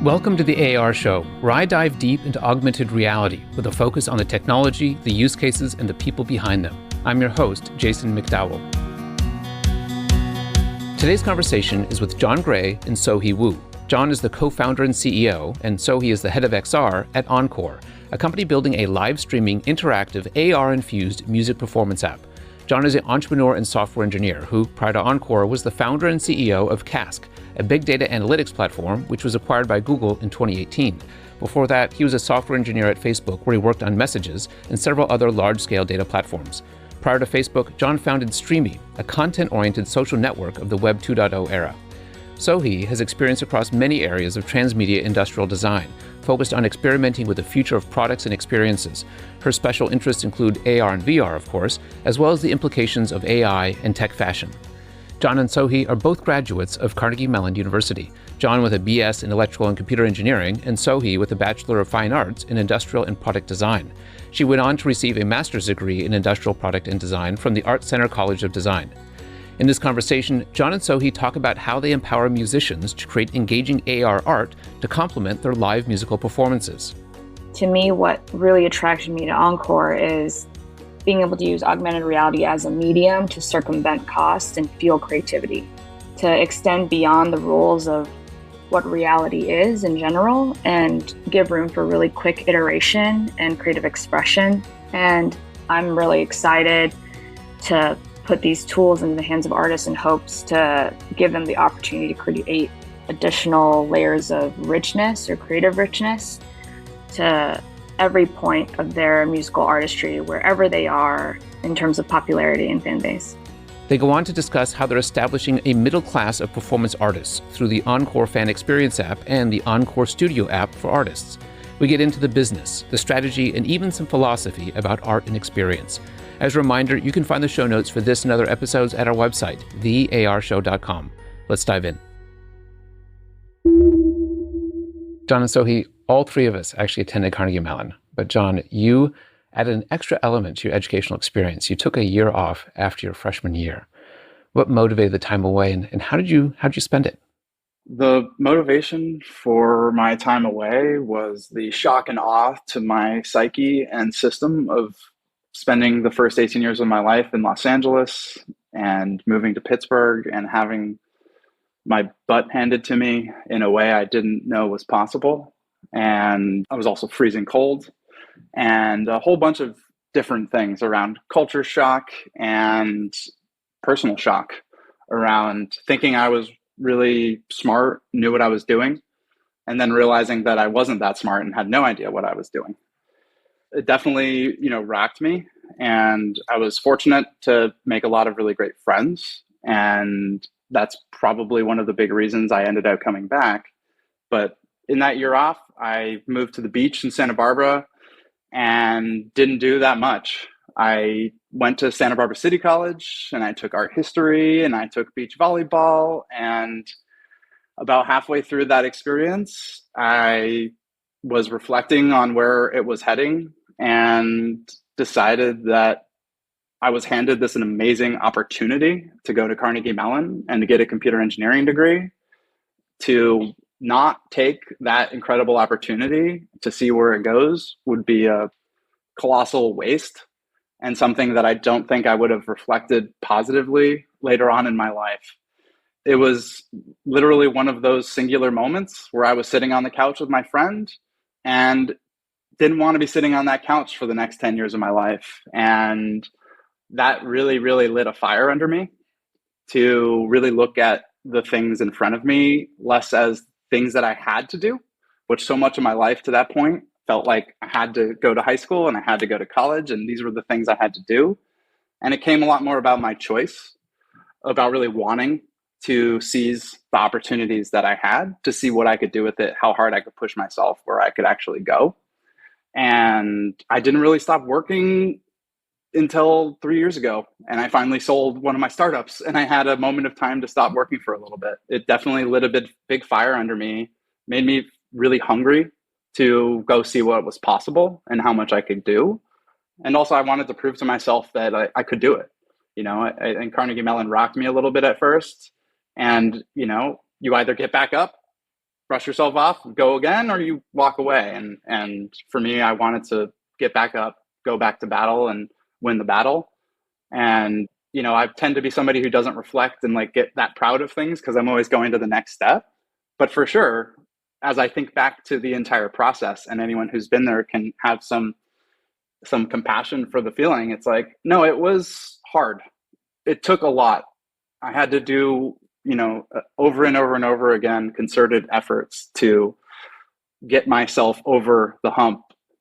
Welcome to the AR Show, where I dive deep into augmented reality with a focus on the technology, the use cases, and the people behind them. I'm your host, Jason McDowell. Today's conversation is with Jon Gray and So-Hee Wu. Jon is the co-founder and CEO, and So-Hee is the head of XR at Encore, a company building a live-streaming, interactive, AR-infused music performance app. Jon is an entrepreneur and software engineer who, prior to Encore, was the founder and CEO of Cask, a big data analytics platform which was acquired by Google in 2018. Before that, he was a software engineer at Facebook where he worked on Messages and several other large-scale data platforms. Prior to Facebook, Jon founded Streamy, a content-oriented social network of the Web 2.0 era. So-Hee has experience across many areas of transmedia industrial design, focused on experimenting with the future of products and experiences. Her special interests include AR and VR, of course, as well as the implications of AI and tech fashion. Jon and So-Hee are both graduates of Carnegie Mellon University, Jon with a BS in Electrical and Computer Engineering, and So-Hee with a Bachelor of Fine Arts in Industrial and Product Design. She went on to receive a master's degree in Industrial Product and Design from the Art Center College of Design. In this conversation, Jon and So-Hee talk about how they empower musicians to create engaging AR art to complement their live musical performances. To me, what really attracted me to Encore is being able to use augmented reality as a medium to circumvent costs and fuel creativity, to extend beyond the rules of what reality is in general and give room for really quick iteration and creative expression. And I'm really excited to put these tools into the hands of artists in hopes to give them the opportunity to create additional layers of richness or creative richness to every point of their musical artistry, wherever they are in terms of popularity and fan base. They go on to discuss how they're establishing a middle class of performance artists through the Encore Fan Experience app and the Encore Studio app for artists. We get into the business, the strategy, and even some philosophy about art and experience. As a reminder, you can find the show notes for this and other episodes at our website, thearshow.com. Let's dive in. Jon and So-Hee, all three of us actually attended Carnegie Mellon. But Jon, you added an extra element to your educational experience. You took a year off after your freshman year. What motivated the time away, and how did you spend it? The motivation for my time away was the shock and awe to my psyche and system of spending the first 18 years of my life in Los Angeles and moving to Pittsburgh and having my butt handed to me in a way I didn't know was possible. And I was also freezing cold and a whole bunch of different things around culture shock and personal shock around thinking I was really smart, knew what I was doing, and then realizing that I wasn't that smart and had no idea what I was doing. It definitely, rocked me. And I was fortunate to make a lot of really great friends. And that's probably one of the big reasons I ended up coming back. But in that year off, I moved to the beach in Santa Barbara and didn't do that much. I went to Santa Barbara City College and I took art history and I took beach volleyball. And about halfway through that experience, I was reflecting on where it was heading and decided that I was handed an amazing opportunity to go to Carnegie Mellon and to get a computer engineering degree. To not take that incredible opportunity to see where it goes would be a colossal waste and something that I don't think I would have reflected positively later on in my life. It was literally one of those singular moments where I was sitting on the couch with my friend and didn't want to be sitting on that couch for the next 10 years of my life. And that really, really lit a fire under me to really look at the things in front of me less as things that I had to do, which so much of my life to that point felt like I had to go to high school and I had to go to college and these were the things I had to do. And it came a lot more about my choice, about really wanting to seize the opportunities that I had, to see what I could do with it, how hard I could push myself, where I could actually go. And I didn't really stop working until 3 years ago. And I finally sold one of my startups and I had a moment of time to stop working for a little bit. It definitely lit a big fire under me, made me really hungry to go see what was possible and how much I could do. And also I wanted to prove to myself that I could do it. And Carnegie Mellon rocked me a little bit at first. And, you either get back up brush yourself off, go again, or you walk away. And for me, I wanted to get back up, go back to battle and win the battle. And, I tend to be somebody who doesn't reflect and like get that proud of things because I'm always going to the next step. But for sure, as I think back to the entire process, and anyone who's been there can have some compassion for the feeling, it's like, no, it was hard. It took a lot. I had to do, over and over and over again, concerted efforts to get myself over the hump,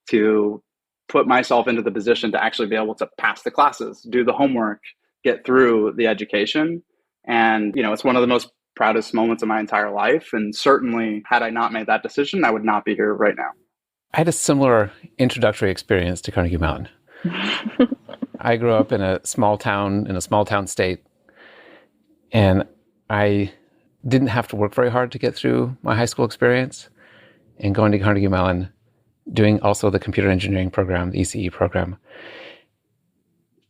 to put myself into the position to actually be able to pass the classes, do the homework, get through the education. And, it's one of the most proudest moments of my entire life. And certainly, had I not made that decision, I would not be here right now. I had a similar introductory experience to Carnegie Mellon. I grew up in a small town state, and I didn't have to work very hard to get through my high school experience. And going to Carnegie Mellon, doing also the computer engineering program, the ECE program,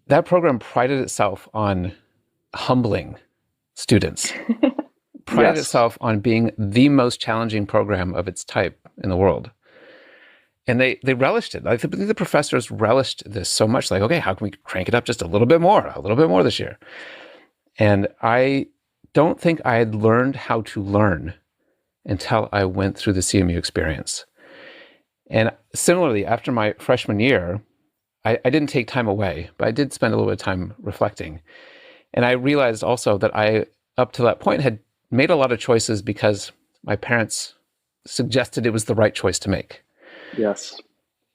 that program prided itself on humbling students, prided itself on being the most challenging program of its type in the world. And they relished it. I believe the professors relished this so much, like, okay, how can we crank it up just a little bit more this year? And I don't think I had learned how to learn until I went through the CMU experience. And similarly, after my freshman year, I didn't take time away, but I did spend a little bit of time reflecting. And I realized also that I, up to that point, had made a lot of choices because my parents suggested it was the right choice to make. Yes.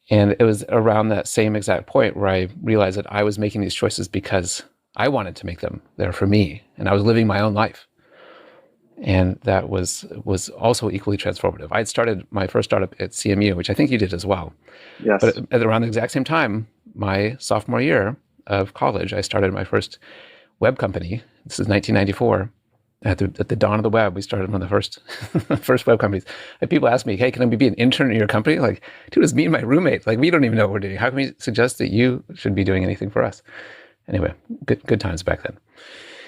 And it was around that same exact point where I realized that I was making these choices because I wanted to make them. They're for me, and I was living my own life. And that was also equally transformative. I had started my first startup at CMU, which I think you did as well. Yes. But at around the exact same time, my sophomore year of college, I started my first web company. This is 1994. At the dawn of the web, we started one of the first web companies. And people ask me, hey, can I be an intern in your company? Like, dude, it's me and my roommate. Like, we don't even know what we're doing. How can we suggest that you should be doing anything for us? Anyway, good times back then.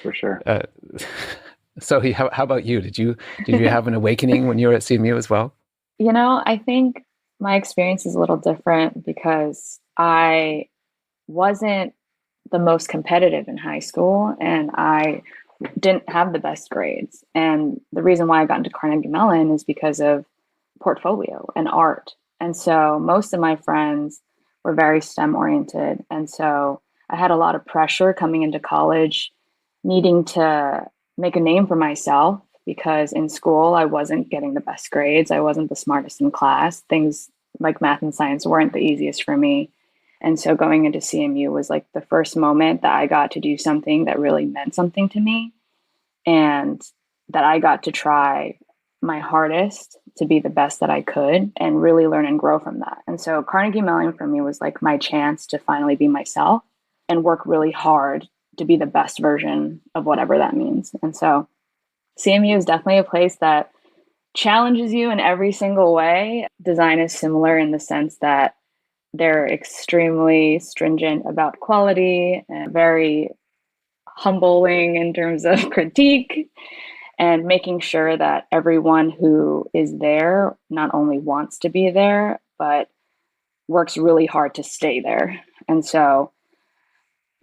For sure. So how about you? Did you have an awakening when you were at CMU as well? I think my experience is a little different because I wasn't the most competitive in high school, and I didn't have the best grades. And the reason why I got into Carnegie Mellon is because of portfolio and art. And so most of my friends were very STEM oriented. And so I had a lot of pressure coming into college, needing to make a name for myself, because in school I wasn't getting the best grades. I wasn't the smartest in class. Things like math and science weren't the easiest for me. And so going into CMU was like the first moment that I got to do something that really meant something to me, and that I got to try my hardest to be the best that I could and really learn and grow from that. And so Carnegie Mellon for me was like my chance to finally be myself and work really hard to be the best version of whatever that means. And so CMU is definitely a place that challenges you in every single way. Design is similar in the sense that they're extremely stringent about quality and very humbling in terms of critique, and making sure that everyone who is there not only wants to be there, but works really hard to stay there. And so,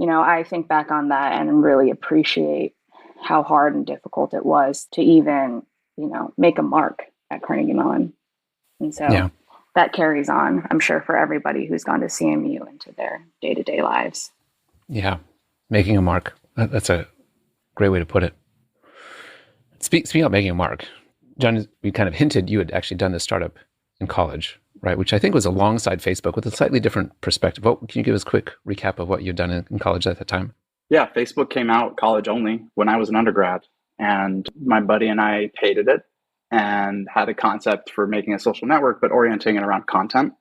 I think back on that and really appreciate how hard and difficult it was to even, make a mark at Carnegie Mellon. And so that carries on, I'm sure, for everybody who's gone to CMU into their day-to-day lives. Yeah, making a mark. That's a great way to put it. Speaking of making a mark, Jon, we kind of hinted you had actually done this startup in college, right? Which I think was alongside Facebook with a slightly different perspective. Can you give us a quick recap of what you'd done in college at that time? Yeah, Facebook came out college only when I was an undergrad, and my buddy and I hated it and had a concept for making a social network, but orienting it around content.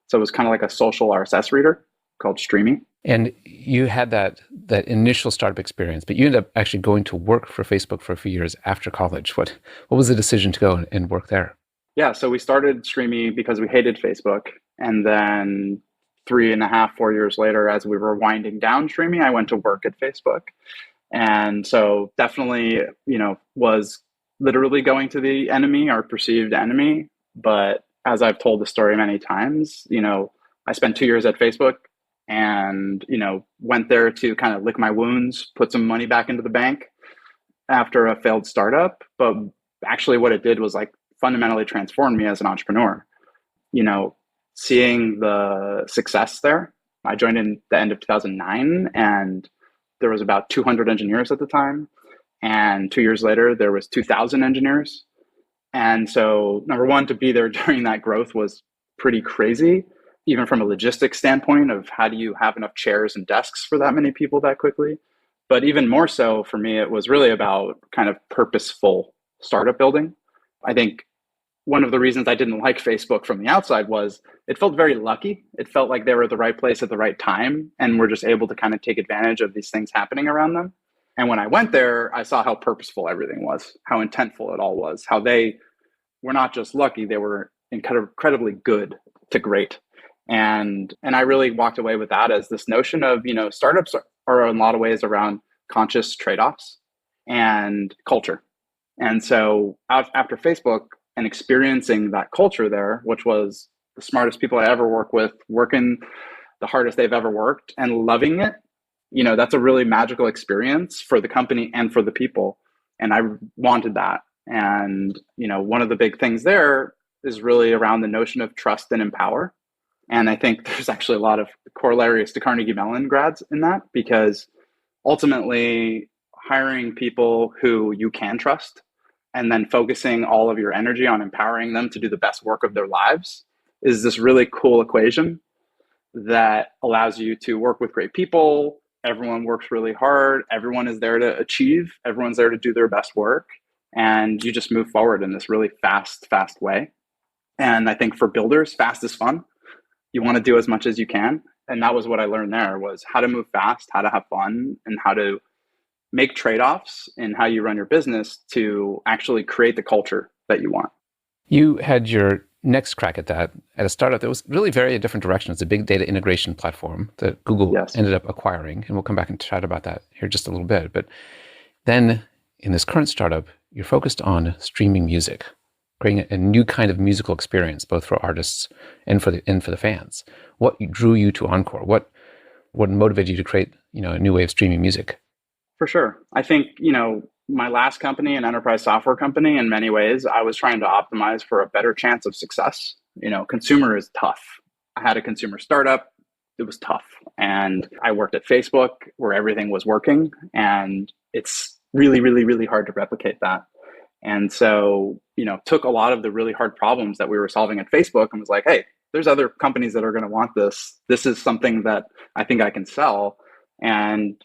So it was kind of like a social RSS reader called Streamy. And you had that initial startup experience, but you ended up actually going to work for Facebook for a few years after college. What was the decision to go and work there? Yeah, so we started Streamy because we hated Facebook. And then 3.5, 4 years later, as we were winding down Streamy, I went to work at Facebook. And so definitely, was literally going to the enemy, our perceived enemy. But as I've told the story many times, I spent 2 years at Facebook and, went there to kind of lick my wounds, put some money back into the bank after a failed startup. But actually what it did was like fundamentally transform me as an entrepreneur. Seeing the success there. I joined in the end of 2009 and there was about 200 engineers at the time. And 2 years later, there was 2,000 engineers. And so number one, to be there during that growth was pretty crazy, even from a logistics standpoint of how do you have enough chairs and desks for that many people that quickly. But even more so for me, it was really about kind of purposeful startup building. I think one of the reasons I didn't like Facebook from the outside was it felt very lucky. It felt like they were at the right place at the right time and were just able to kind of take advantage of these things happening around them. And when I went there, I saw how purposeful everything was, how intentful it all was, how they were not just lucky, they were incredibly good to great. And I really walked away with that as this notion of, startups are in a lot of ways around conscious trade-offs and culture. And so after Facebook, and experiencing that culture there, which was the smartest people I ever worked with, working the hardest they've ever worked and loving it, that's a really magical experience for the company and for the people. And I wanted that. And, one of the big things there is really around the notion of trust and empower. And I think there's actually a lot of corollaries to Carnegie Mellon grads in that, because ultimately hiring people who you can trust and then focusing all of your energy on empowering them to do the best work of their lives is this really cool equation that allows you to work with great people. Everyone works really hard. Everyone is there to achieve. Everyone's there to do their best work. And you just move forward in this really fast way. And I think for builders, fast is fun. You want to do as much as you can. And that was what I learned there, was how to move fast, how to have fun, and how to make trade-offs in how you run your business to actually create the culture that you want. You had your next crack at that at a startup that was really very a different direction. It's a big data integration platform that Google ended up acquiring. And we'll come back and chat about that here just a little bit. But then in this current startup, you're focused on streaming music, creating a new kind of musical experience, both for artists and for the fans. What drew you to Encore? What motivated you to create, a new way of streaming music? For sure. I think, my last company, an enterprise software company, in many ways, I was trying to optimize for a better chance of success. Consumer is tough. I had a consumer startup. It was tough. And I worked at Facebook where everything was working. And it's really, really, really hard to replicate that. And so, took a lot of the really hard problems that we were solving at Facebook and was like, hey, there's other companies that are going to want this. This is something that I think I can sell. And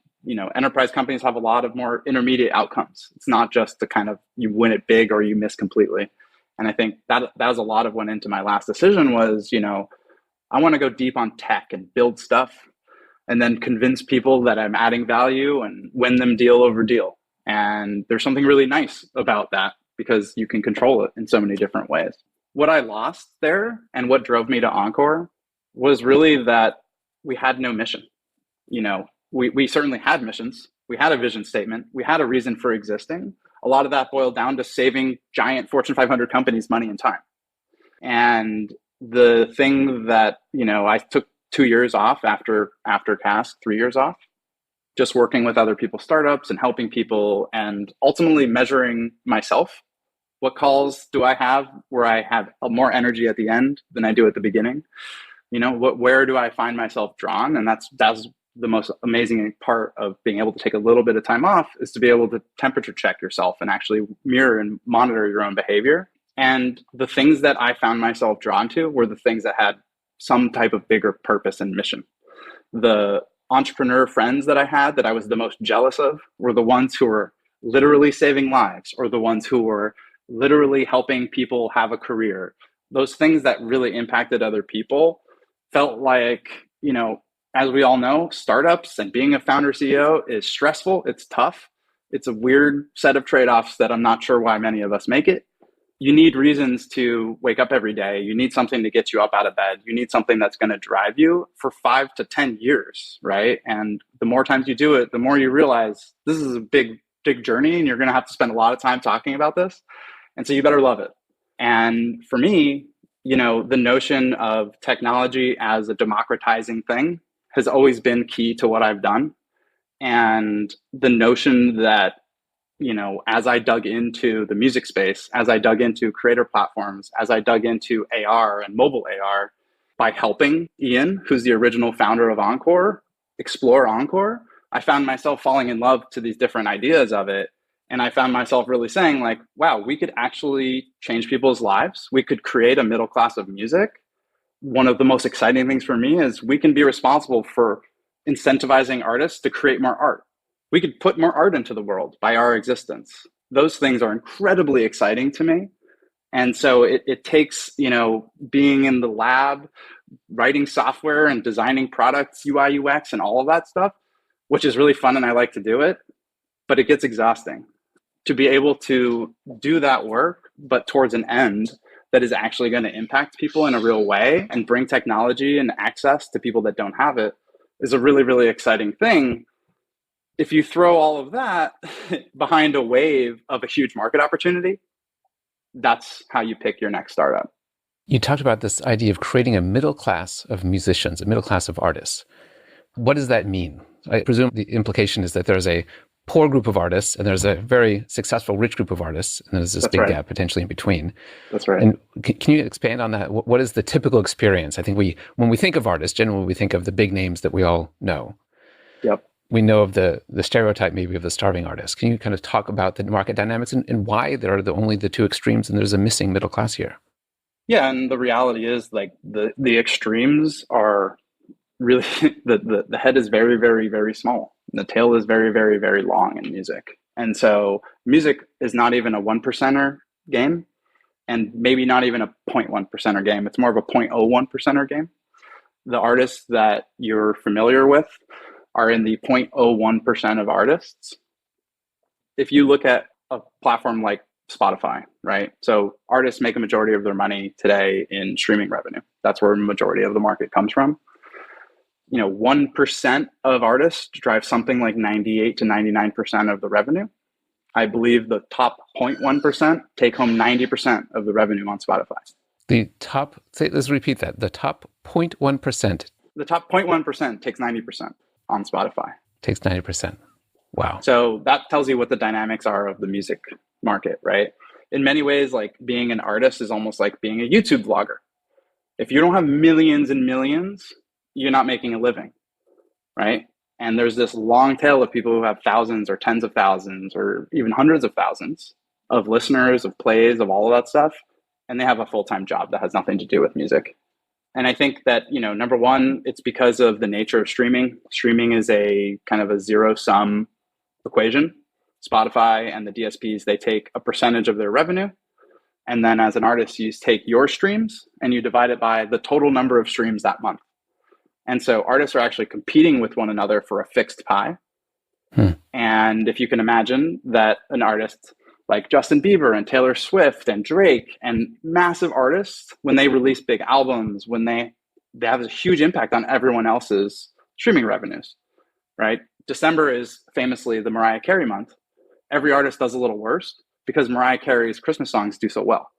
enterprise companies have a lot of more intermediate outcomes. It's not just the kind of you win it big or you miss completely. And I think that was a lot of went into my last decision was, I want to go deep on tech and build stuff and then convince people that I'm adding value and win them deal over deal. And there's something really nice about that because you can control it in so many different ways. What I lost there and what drove me to Encore was really that we had no mission. We certainly had missions. We had a vision statement. We had a reason for existing. A lot of that boiled down to saving giant Fortune 500 companies money and time. And the thing that, I took 2 years off after Cast, 3 years off, just working with other people's startups and helping people and ultimately measuring myself. What calls do I have where I have more energy at the end than I do at the beginning? Where do I find myself drawn? And that's the most amazing part of being able to take a little bit of time off is to be able to temperature check yourself and actually mirror and monitor your own behavior. And the things that I found myself drawn to were the things that had some type of bigger purpose and mission. The entrepreneur friends that I had that I was the most jealous of were the ones who were literally saving lives or the ones who were literally helping people have a career. Those things that really impacted other people felt like, as we all know, startups and being a founder CEO is stressful. It's tough. It's a weird set of trade-offs that I'm not sure why many of us make it. You need reasons to wake up every day. You need something to get you up out of bed. You need something that's going to drive you for 5 to 10 years, right? And the more times you do it, the more you realize this is a big big journey and you're going to have to spend a lot of time talking about this. And so you better love it. And for me, the notion of technology as a democratizing thing has always been key to what I've done. And the notion that, as I dug into the music space, as I dug into creator platforms, as I dug into AR and mobile AR, by helping Ian, who's the original founder of Encore, explore Encore, I found myself falling in love to these different ideas of it. And I found myself really saying like, wow, we could actually change people's lives. We could create a middle class of music. One of the most exciting things for me is we can be responsible for incentivizing artists to create more art. We could put more art into the world by our existence. Those things are incredibly exciting to me. And so it takes, being in the lab, writing software and designing products, UI, UX, and all of that stuff, which is really fun and I like to do it, but it gets exhausting. To be able to do that work, but towards an end that is actually going to impact people in a real way and bring technology and access to people that don't have it is a really, really exciting thing. If you throw all of that behind a wave of a huge market opportunity, that's how you pick your next startup. You talked about this idea of creating a middle class of musicians, a middle class of artists. What does that mean? I presume the implication is that there's a poor group of artists and there's a very successful rich group of artists, and there's this big gap potentially in between. That's right. And can you expand on that? What is the typical experience? I think when we think of artists, generally we think of the big names that we all know. Yep. We know of the stereotype maybe of the starving artist. Can you kind of talk about the market dynamics and why there are only the two extremes and there's a missing middle class here? Yeah, and the reality is like the extremes are really the head is very, very, very small. The tail is very, very, very long in music. And so music is not even a 1%er game, and maybe not even a 0.1%er game. It's more of a 0.01%er game. The artists that you're familiar with are in the 0.01% of artists. If you look at a platform like Spotify, right? So artists make a majority of their money today in streaming revenue. That's where a majority of the market comes from. 1% of artists drive something like 98 to 99% of the revenue. I believe the top 0.1% take home 90% of the revenue on Spotify. Let's repeat that. The top 0.1%. The top 0.1% takes 90% on Spotify. Takes 90%. Wow. So that tells you what the dynamics are of the music market, right? In many ways, like being an artist is almost like being a YouTube vlogger. If you don't have millions and millions, you're not making a living, right? And there's this long tail of people who have thousands or tens of thousands or even hundreds of thousands of listeners, of plays, of all of that stuff. And they have a full-time job that has nothing to do with music. And I think that, number one, it's because of the nature of streaming. Streaming is a kind of a zero-sum equation. Spotify and the DSPs, they take a percentage of their revenue. And then as an artist, you take your streams and you divide it by the total number of streams that month. And so artists are actually competing with one another for a fixed pie. And if you can imagine that an artist like Justin Bieber and Taylor Swift and Drake and massive artists, when they release big albums, when they have a huge impact on everyone else's streaming revenues, right? December is famously the Mariah Carey month. Every artist does a little worse because Mariah Carey's Christmas songs do so well.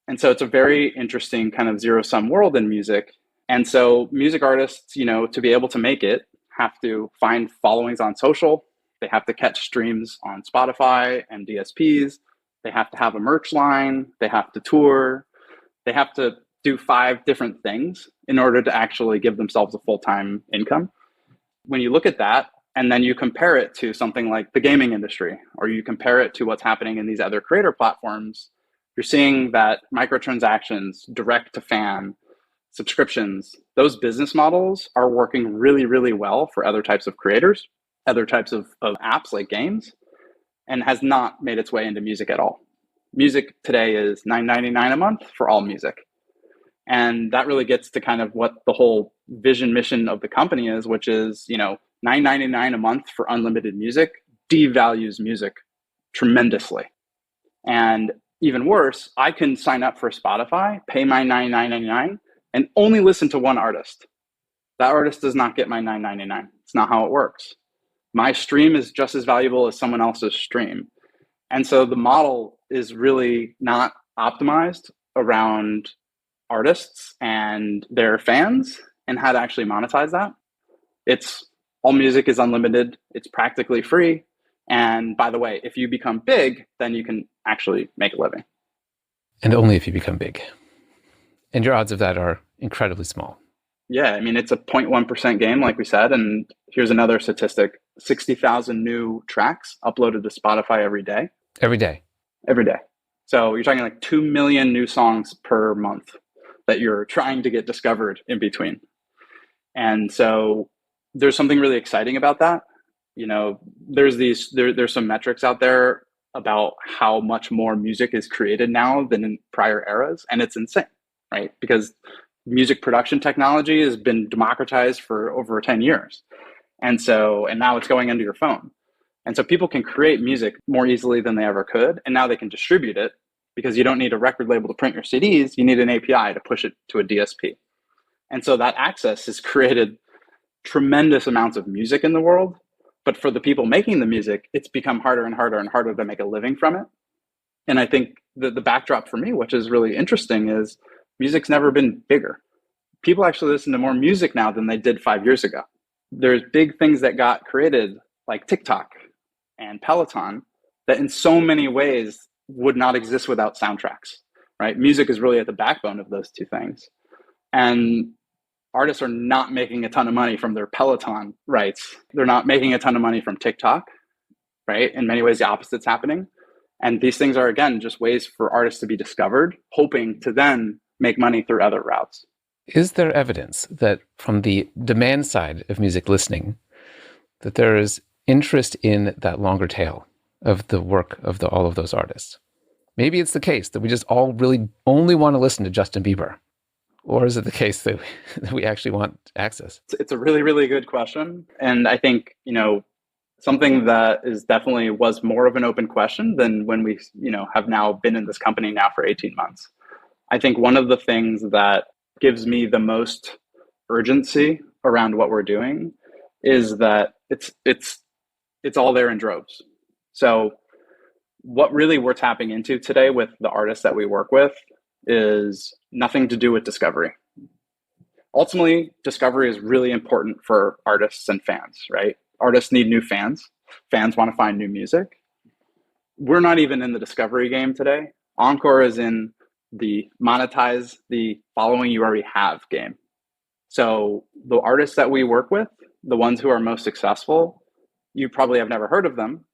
And so it's a very interesting kind of zero-sum world in music. And so music artists, to be able to make it, have to find followings on social. They have to catch streams on Spotify and DSPs. They have to have a merch line. They have to tour. They have to do 5 different things in order to actually give themselves a full-time income. When you look at that, and then you compare it to something like the gaming industry, or you compare it to what's happening in these other creator platforms, you're seeing that microtransactions, direct to fan, subscriptions, those business models are working really, really well for other types of creators, other types of apps like games, and has not made its way into music at all. Music today is $9.99 a month for all music. And that really gets to kind of what the whole vision mission of the company is, which is, $9.99 a month for unlimited music devalues music tremendously. And even worse, I can sign up for Spotify, pay my $9.99, and only listen to one artist. That artist does not get my $9.99. It's not how it works. My stream is just as valuable as someone else's stream. And so the model is really not optimized around artists and their fans and how to actually monetize that. It's all music is unlimited. It's practically free. And by the way, if you become big, then you can actually make a living. And only if you become big. And your odds of that are incredibly small. Yeah, I mean, it's a 0.1% game, like we said. And here's another statistic: 60,000 new tracks uploaded to Spotify every day. Every day. Every day. So you're talking like 2 million new songs per month that you're trying to get discovered in between. And so there's something really exciting about that. You know, there's some metrics out there about how much more music is created now than in prior eras. And it's insane, right? Because music production technology has been democratized for over 10 years. And now it's going into your phone. And so people can create music more easily than they ever could. And now they can distribute it because you don't need a record label to print your CDs. You need an API to push it to a DSP. And so that access has created tremendous amounts of music in the world. But for the people making the music, it's become harder and harder and harder to make a living from it. And I think the backdrop for me, which is really interesting, is music's never been bigger. People actually listen to more music now than they did 5 years ago. There's big things that got created like TikTok and Peloton that in so many ways would not exist without soundtracks, right? Music is really at the backbone of those two things. And artists are not making a ton of money from their Peloton rights. They're not making a ton of money from TikTok, right? In many ways, the opposite's happening. And these things are, again, just ways for artists to be discovered, hoping to then make money through other routes. Is there evidence that from the demand side of music listening, that there is interest in that longer tail of the work of all of those artists? Maybe it's the case that we just all really only want to listen to Justin Bieber. Or is it the case that we actually want access? It's a really, really good question. And I think, something that is definitely was more of an open question than when we, have now been in this company now for 18 months. I think one of the things that gives me the most urgency around what we're doing is that it's all there in droves. So what really we're tapping into today with the artists that we work with is nothing to do with discovery. Ultimately, discovery is really important for artists and fans, right? Artists need new fans. Fans want to find new music. We're not even in the discovery game today. Encore is in the monetize the following you already have game. So the artists that we work with, the ones who are most successful, you probably have never heard of them,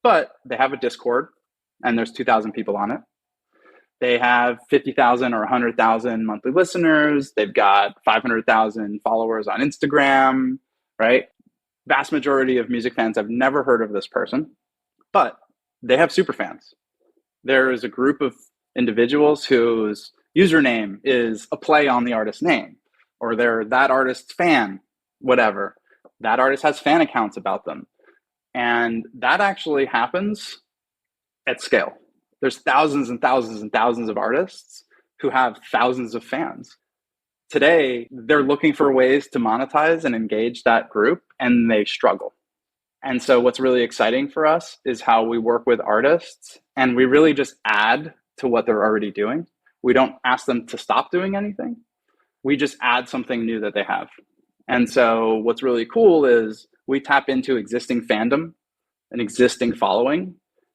but they have a Discord and there's 2,000 people on it. They have 50,000 or 100,000 monthly listeners. They've got 500,000 followers on Instagram, right? Vast majority of music fans have never heard of this person, but they have super fans. There is a group of individuals whose username is a play on the artist's name, or they're that artist's fan, whatever. That artist has fan accounts about them. And that actually happens at scale. There's thousands and thousands and thousands of artists who have thousands of fans. Today, they're looking for ways to monetize and engage that group, and they struggle. And so what's really exciting for us is how we work with artists, and we really just add to what they're already doing. We don't ask them to stop doing anything. We just add something new that they have. And so what's really cool is we tap into existing fandom, an existing following,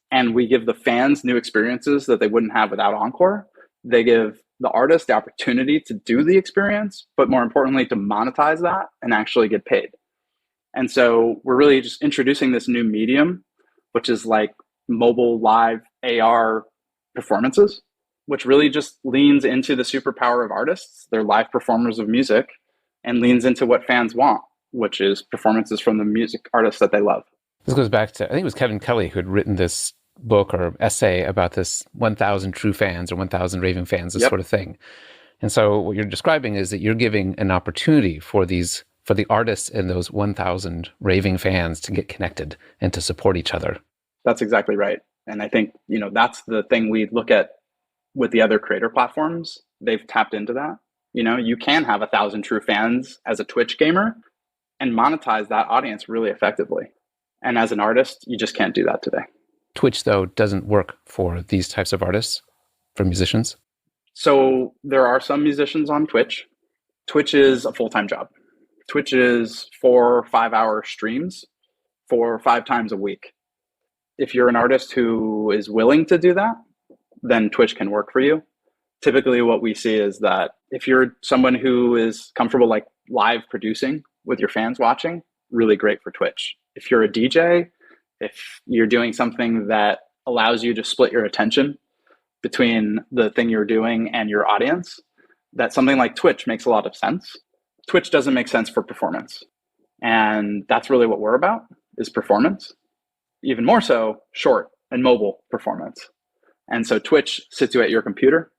and we give the fans new experiences that they wouldn't have without Encore. They give the artist the opportunity to do the experience, but more importantly, to monetize that and actually get paid. And so we're really just introducing this new medium, which is like mobile live AR performances, which really just leans into the superpower of artists. They're live performers of music and leans into what fans want, which is performances from the music artists that they love. This goes back to, I think it was Kevin Kelly who had written this book or essay about this 1,000 true fans or 1,000 raving fans, this sort of thing. And so what you're describing is that you're giving an opportunity for the artists and those 1,000 raving fans to get connected and to support each other. That's exactly right. And I think, that's the thing we look at with the other creator platforms. They've tapped into that. You can have 1,000 true fans as a Twitch gamer and monetize that audience really effectively. And as an artist, you just can't do that today. Twitch, though, doesn't work for these types of artists, for musicians. So there are some musicians on Twitch. Twitch is a full-time job. Twitch is 4 or 5 hour streams 4 or 5 times a week. If you're an artist who is willing to do that, then Twitch can work for you. Typically what we see is that if you're someone who is comfortable like live producing with your fans watching, really great for Twitch. If you're a DJ, if you're doing something that allows you to split your attention between the thing you're doing and your audience, that something like Twitch makes a lot of sense. Twitch doesn't make sense for performance. And that's really what we're about, is performance. Even more so, short and mobile performance. And so Twitch sits you at your computer.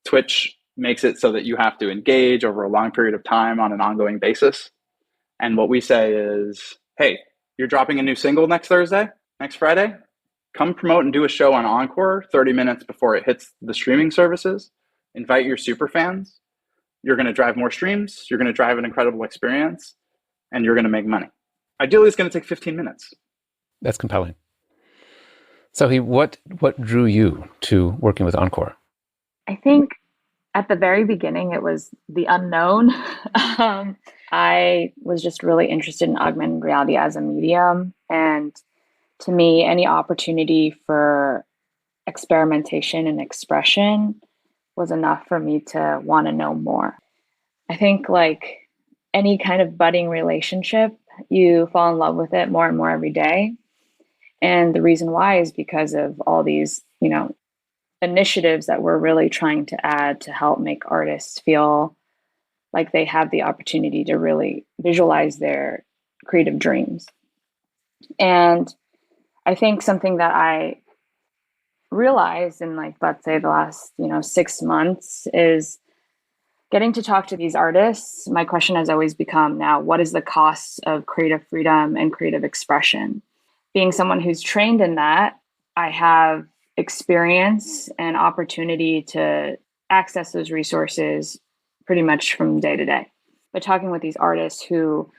Twitch makes it so that you have to engage over a long period of time on an ongoing basis. And what we say is, hey, you're dropping a new single next Thursday, next Friday, come promote and do a show on Encore 30 minutes before it hits the streaming services. Invite your super fans. You're going to drive more streams. You're going to drive an incredible experience, and you're going to make money. Ideally, it's going to take 15 minutes. That's compelling. So, what drew you to working with Encore? I think at the very beginning, it was the unknown. I was just really interested in augmented reality as a medium. And to me, any opportunity for experimentation and expression was enough for me to want to know more. I think like any kind of budding relationship, you fall in love with it more and more every day. And the reason why is because of all these, initiatives that we're really trying to add to help make artists feel like they have the opportunity to really visualize their creative dreams. And I think something that I realized in let's say the last, 6 months is getting to talk to these artists. My question has always become now, what is the cost of creative freedom and creative expression? Being someone who's trained in that, I have experience and opportunity to access those resources pretty much from day to day. But talking with these artists who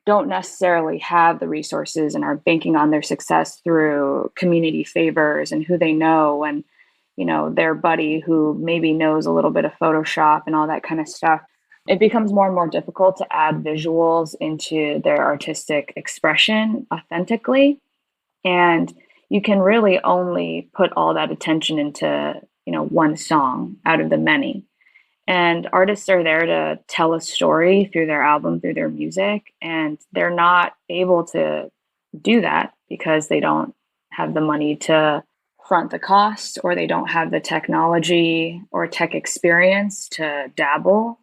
don't necessarily have the resources and are banking on their success through community favors and who they know and, their buddy who maybe knows a little bit of Photoshop and all that kind of stuff, it becomes more and more difficult to add visuals into their artistic expression authentically. And you can really only put all that attention into, one song out of the many. And artists are there to tell a story through their album, through their music, and they're not able to do that because they don't have the money to front the cost, or they don't have the technology or tech experience to dabble.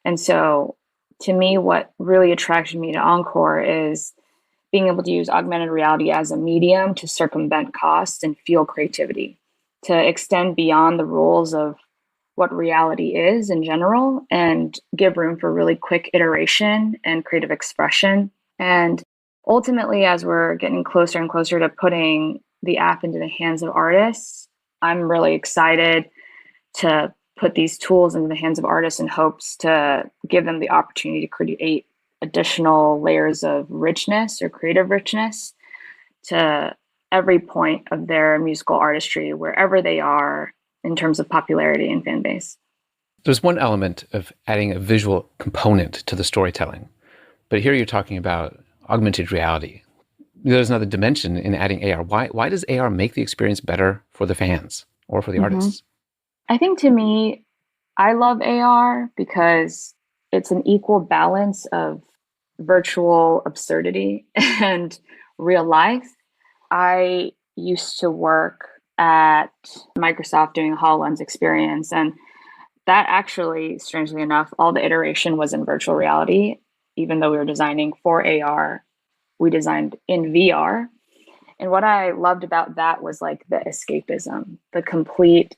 And so to me, what really attracted me to Encore is being able to use augmented reality as a medium to circumvent costs and fuel creativity, to extend beyond the rules of what reality is in general and give room for really quick iteration and creative expression. And ultimately, as we're getting closer and closer to putting the app into the hands of artists, I'm really excited to put these tools into the hands of artists in hopes to give them the opportunity to create additional layers of richness or creative richness to every point of their musical artistry, wherever they are in terms of popularity and fan base. There's one element of adding a visual component to the storytelling, but here you're talking about augmented reality. There's another dimension in adding AR. Why does AR make the experience better for the fans or for the artists? I think to me, I love AR because it's an equal balance of virtual absurdity and real life. I used to work at Microsoft doing a HoloLens experience, and that actually, strangely enough, all the iteration was in virtual reality. Even though we were designing for AR, we designed in VR. And what I loved about that was like the escapism, the complete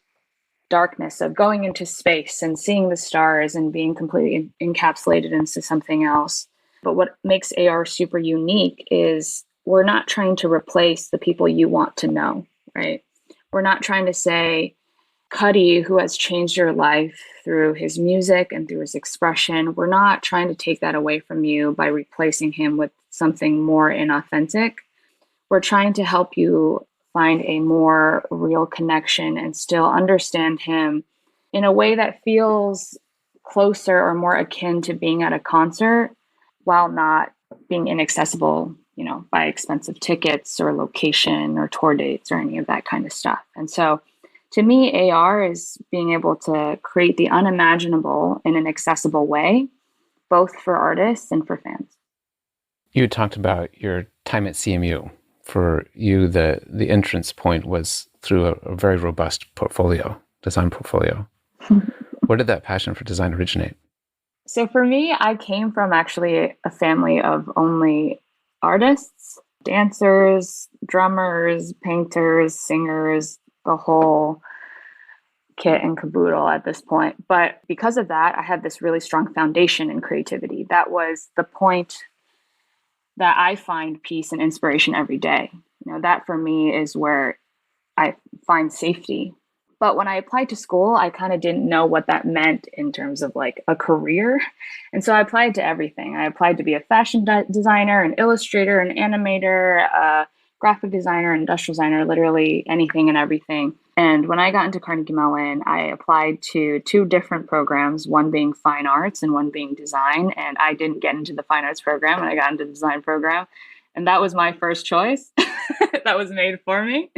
darkness of going into space and seeing the stars and being completely encapsulated into something else. But what makes AR super unique is we're not trying to replace the people you want to know, right? We're not trying to say, Cuddy, who has changed your life through his music and through his expression, we're not trying to take that away from you by replacing him with something more inauthentic. we're trying to help you find a more real connection and still understand him in a way that feels closer or more akin to being at a concert while not being inaccessible, by expensive tickets or location or tour dates or any of that kind of stuff. And so to me, AR is being able to create the unimaginable in an accessible way, both for artists and for fans. You talked about your time at CMU. For you, the entrance point was through a very robust design portfolio. Where did that passion for design originate? So for me, I came from actually a family of only artists, dancers, drummers, painters, singers, the whole kit and caboodle at this point. But because of that, I had this really strong foundation in creativity. That was the point that I find peace and inspiration every day. That for me is where I find safety. But when I applied to school, I kind of didn't know what that meant in terms of like a career. And so I applied to everything. I applied to be a fashion designer, an illustrator, an animator, a graphic designer, industrial designer, literally anything and everything. And when I got into Carnegie Mellon, I applied to 2 different programs, one being fine arts and one being design. And I didn't get into the fine arts program and I got into the design program. And that was my first choice that was made for me.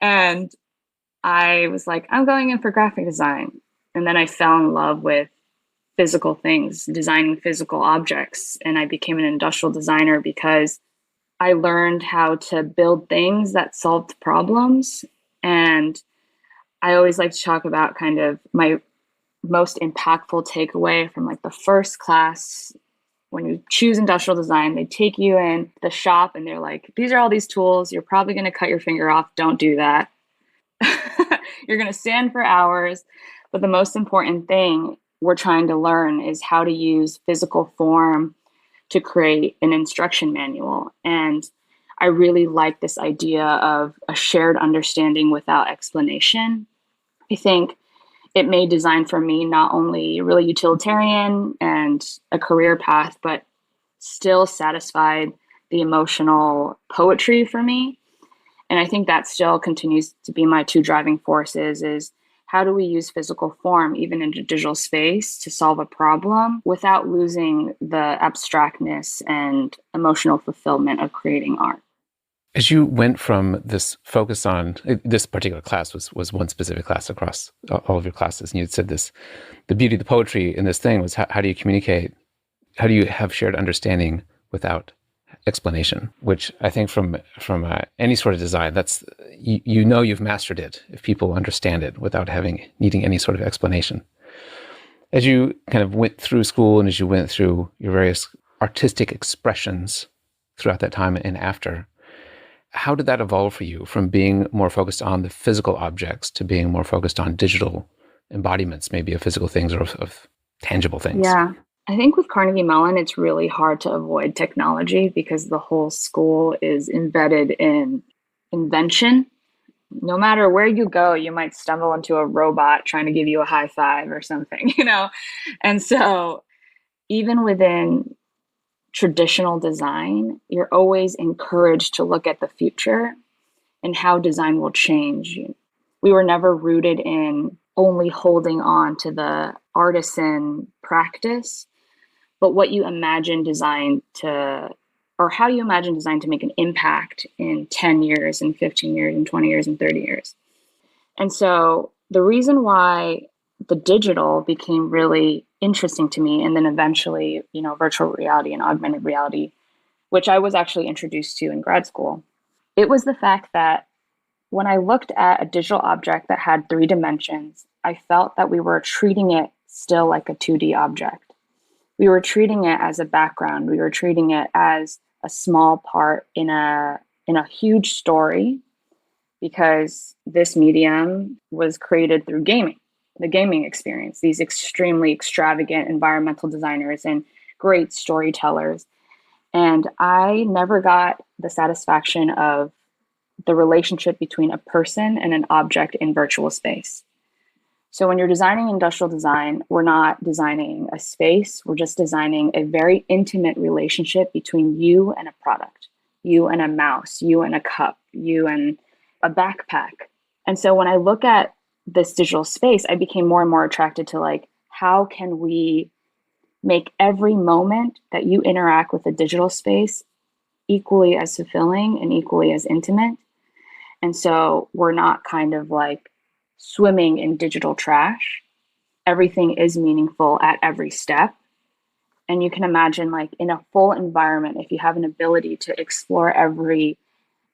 And I was like, I'm going in for graphic design. And then I fell in love with physical things, designing physical objects. And I became an industrial designer because I learned how to build things that solved problems. And I always like to talk about kind of my most impactful takeaway from like the first class. When you choose industrial design, they take you in the shop and they're like, these are all these tools. You're probably going to cut your finger off. Don't do that. You're going to stand for hours. But the most important thing we're trying to learn is how to use physical form to create an instruction manual. And I really like this idea of a shared understanding without explanation. I think it made design for me not only really utilitarian and a career path, but still satisfied the emotional poetry for me. And I think that still continues to be my 2 driving forces is how do we use physical form, even in a digital space, to solve a problem without losing the abstractness and emotional fulfillment of creating art? As you went from this focus on, this particular class was one specific class across all of your classes, and you said this, the beauty of the poetry in this thing was how do you communicate, how do you have shared understanding without explanation, which I think from any sort of design, that's, you've mastered it if people understand it without needing any sort of explanation. As you kind of went through school and as you went through your various artistic expressions throughout that time and after, how did that evolve for you from being more focused on the physical objects to being more focused on digital embodiments, maybe of physical things or of tangible things? Yeah. I think with Carnegie Mellon, it's really hard to avoid technology because the whole school is embedded in invention. No matter where you go, you might stumble into a robot trying to give you a high five or something, And so even within traditional design, you're always encouraged to look at the future and how design will change. We were never rooted in only holding on to the artisan practice, but what you imagine design to, or how you imagine design to make an impact in 10 years and 15 years and 20 years and 30 years. And so the reason why the digital became really interesting to me, and then eventually, virtual reality and augmented reality, which I was actually introduced to in grad school, it was the fact that when I looked at a digital object that had 3 dimensions, I felt that we were treating it still like a 2D object. We were treating it as a background. We were treating it as a small part in a huge story, because this medium was created through gaming, the gaming experience, these extremely extravagant environmental designers and great storytellers. And I never got the satisfaction of the relationship between a person and an object in virtual space. So when you're designing industrial design, we're not designing a space. We're just designing a very intimate relationship between you and a product. you and a mouse, you and a cup, you and a backpack. And so when I look at this digital space, I became more and more attracted to like, how can we make every moment that you interact with a digital space equally as fulfilling and equally as intimate? And so we're not kind of like swimming in digital trash. Everything is meaningful at every step. And you can imagine, like, in a full environment, if you have an ability to explore every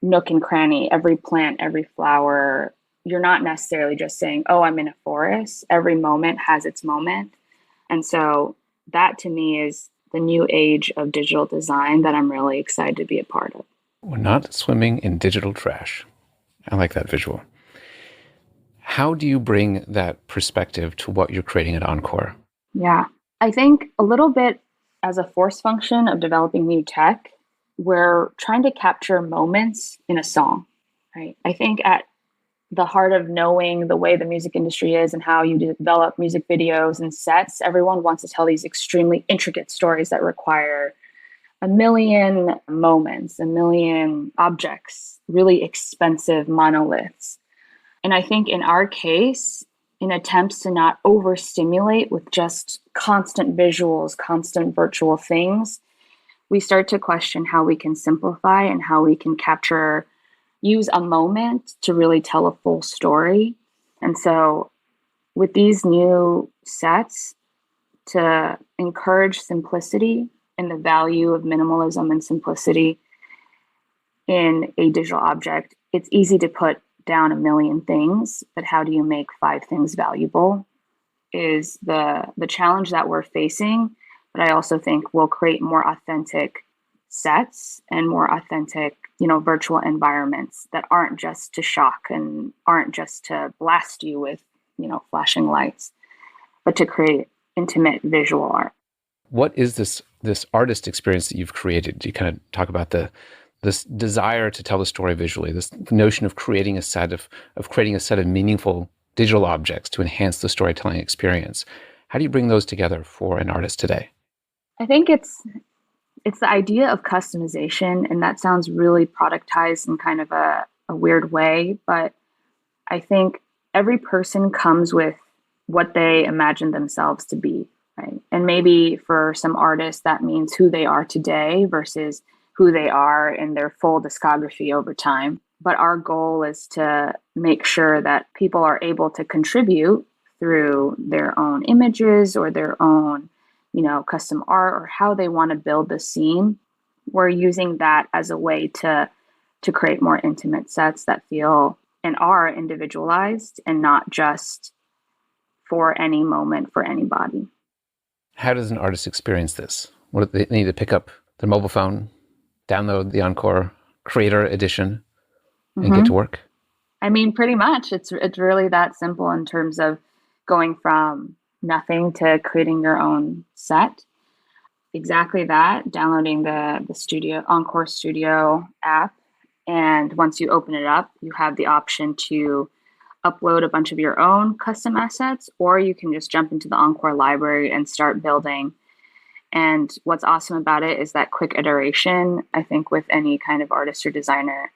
nook and cranny, every plant, every flower, you're not necessarily just saying, oh, I'm in a forest. Every moment has its moment. And so that to me is the new age of digital design that I'm really excited to be a part of. We're not swimming in digital trash. I like that visual. How do you bring that perspective to what you're creating at Encore? Yeah, I think a little bit as a force function of developing new tech, we're trying to capture moments in a song, right? I think at the heart of knowing the way the music industry is and how you develop music videos and sets, everyone wants to tell these extremely intricate stories that require a million moments, a million objects, really expensive monoliths. And I think in our case, in attempts to not overstimulate with just constant visuals, constant virtual things, we start to question how we can simplify and how we can use a moment to really tell a full story. And so with these new sets, to encourage simplicity and the value of minimalism and simplicity in a digital object, it's easy to put down a million things, but how do you make 5 things valuable is the challenge that we're facing. But I also think we'll create more authentic sets and more authentic, virtual environments that aren't just to shock and aren't just to blast you with, flashing lights, but to create intimate visual art. What is this artist experience that you've created? You kind of talk about this desire to tell the story visually, this notion of creating a set of meaningful digital objects to enhance the storytelling experience. How do you bring those together for an artist today? I think it's the idea of customization, and that sounds really productized in kind of a weird way, but I think every person comes with what they imagine themselves to be, right? And maybe for some artists, that means who they are today versus who they are in their full discography over time. But our goal is to make sure that people are able to contribute through their own images or their own, custom art or how they want to build the scene. We're using that as a way to create more intimate sets that feel and are individualized and not just for any moment for anybody. How does an artist experience this? What do they need to pick up their mobile phone, download the Encore Creator Edition, and get to work? I mean, pretty much. It's really that simple in terms of going from nothing to creating your own set. Exactly that. Downloading the Encore Studio app, and once you open it up, you have the option to upload a bunch of your own custom assets, or you can just jump into the Encore library and start building. And what's awesome about it is that quick iteration. I think with any kind of artist or designer,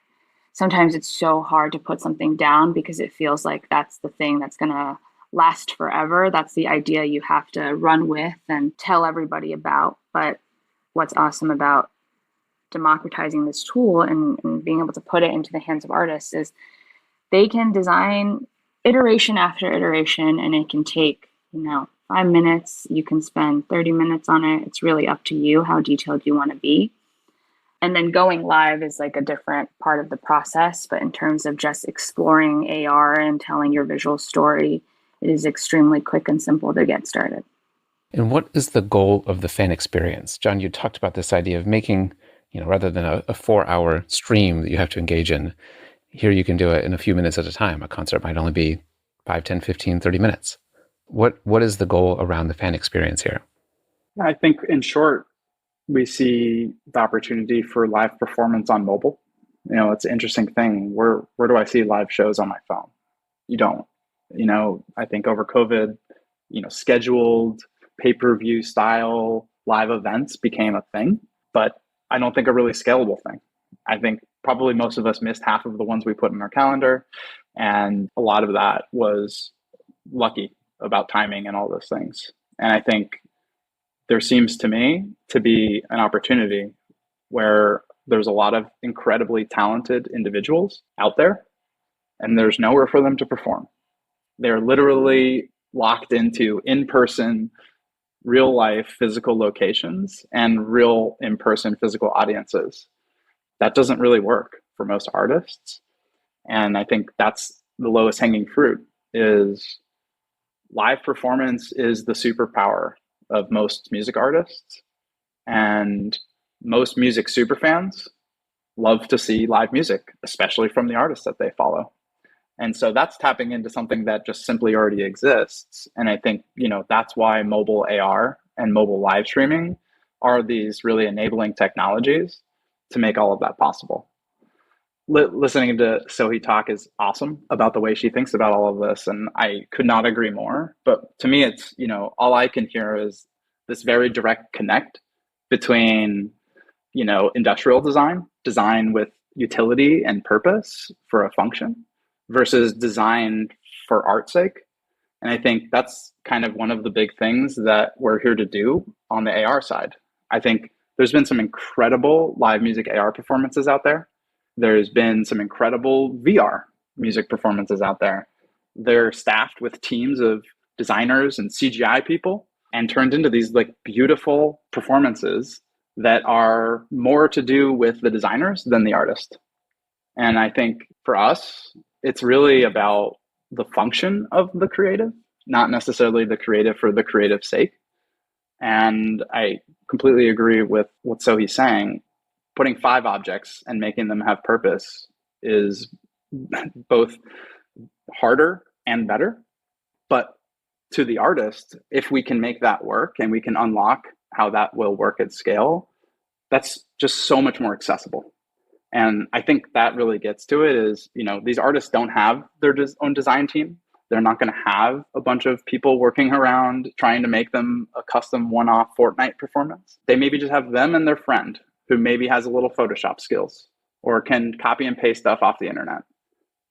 sometimes it's so hard to put something down because it feels like that's the thing that's going to last forever. That's the idea you have to run with and tell everybody about. But what's awesome about democratizing this tool and being able to put it into the hands of artists is they can design iteration after iteration, and it can take, 5 minutes. You can spend 30 minutes on it. It's really up to you how detailed you want to be. And then going live is like a different part of the process. But in terms of just exploring AR and telling your visual story, it is extremely quick and simple to get started. And what is the goal of the fan experience? Jon, you talked about this idea of making, rather than a 4-hour stream that you have to engage in, here you can do it in a few minutes at a time. A concert might only be 5, 10, 15, 30 minutes. What is the goal around the fan experience here? I think in short, we see the opportunity for live performance on mobile. It's an interesting thing. Where do I see live shows on my phone? You don't. I think over COVID, scheduled pay-per-view style live events became a thing, but I don't think a really scalable thing. I think probably most of us missed half of the ones we put in our calendar. And a lot of that was lucky about timing and all those things. And I think there seems to me to be an opportunity where there's a lot of incredibly talented individuals out there, and there's nowhere for them to perform. They're literally locked into in-person, real life physical locations and real in-person physical audiences. That doesn't really work for most artists. And I think that's the lowest hanging fruit is live performance is the superpower of most music artists. And most music superfans love to see live music, especially from the artists that they follow. And so that's tapping into something that just simply already exists. And I think, that's why mobile AR and mobile live streaming are these really enabling technologies to make all of that possible. Listening to So-Hee talk is awesome about the way she thinks about all of this. And I could not agree more. But to me, it's, all I can hear is this very direct connect between, industrial design with utility and purpose for a function versus design for art's sake. And I think that's kind of one of the big things that we're here to do on the AR side. I think there's been some incredible live music AR performances out there. There's been some incredible VR music performances out there. They're staffed with teams of designers and CGI people and turned into these like beautiful performances that are more to do with the designers than the artist. And I think for us, it's really about the function of the creative, not necessarily the creative for the creative sake. And I completely agree with what So-Hee's saying. Putting 5 objects and making them have purpose is both harder and better. But to the artist, if we can make that work and we can unlock how that will work at scale, that's just so much more accessible. And I think that really gets to it is, these artists don't have their own design team. They're not going to have a bunch of people working around trying to make them a custom one-off Fortnite performance. They maybe just have them and their friend who maybe has a little Photoshop skills or can copy and paste stuff off the internet.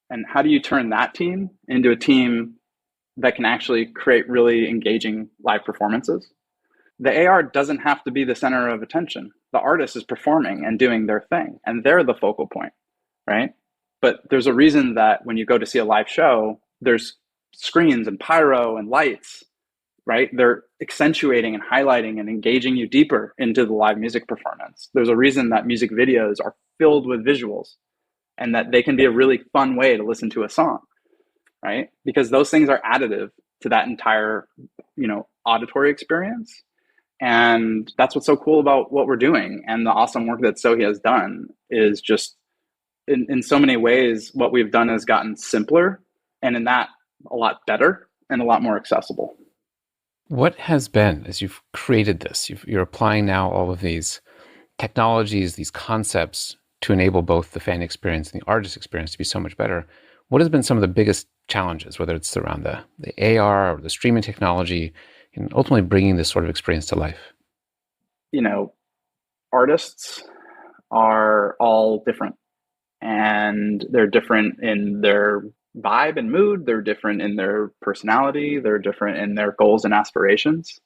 And how do you turn that team into a team that can actually create really engaging live performances? The AR doesn't have to be the center of attention. The artist is performing and doing their thing, and they're the focal point, right? But there's a reason that when you go to see a live show, there's screens and pyro and lights, right? They're accentuating and highlighting and engaging you deeper into the live music performance. There's a reason that music videos are filled with visuals and that they can be a really fun way to listen to a song, right? Because those things are additive to that entire, auditory experience. And that's what's so cool about what we're doing. And the awesome work that So-Hee has done is just in so many ways, what we've done has gotten simpler and in that a lot better and a lot more accessible. What has been, as you've created this, you're applying now all of these technologies, these concepts to enable both the fan experience and the artist experience to be so much better. What has been some of the biggest challenges, whether it's around the AR or the streaming technology, and ultimately bringing this sort of experience to life? Artists are all different, and they're different in their vibe and mood. They're different in their personality. They're different in their goals and aspirations.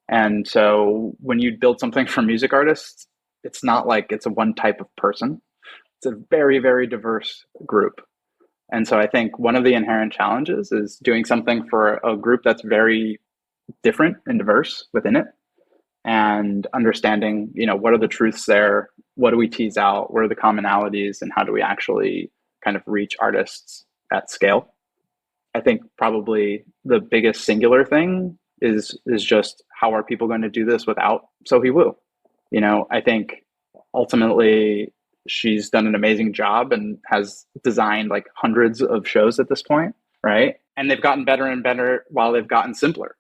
And so when you build something for music artists, it's not like it's a one type of person. It's a very, very diverse group. And so I think one of the inherent challenges is doing something for a group that's very different and diverse within it, and understanding, what are the truths there? What do we tease out? What are the commonalities? And how do we actually kind of reach artists at scale? I think probably the biggest singular thing is just how are people going to do this without So-Hee Woo? I think ultimately she's done an amazing job and has designed like hundreds of shows at this point, right? And they've gotten better and better while they've gotten simpler.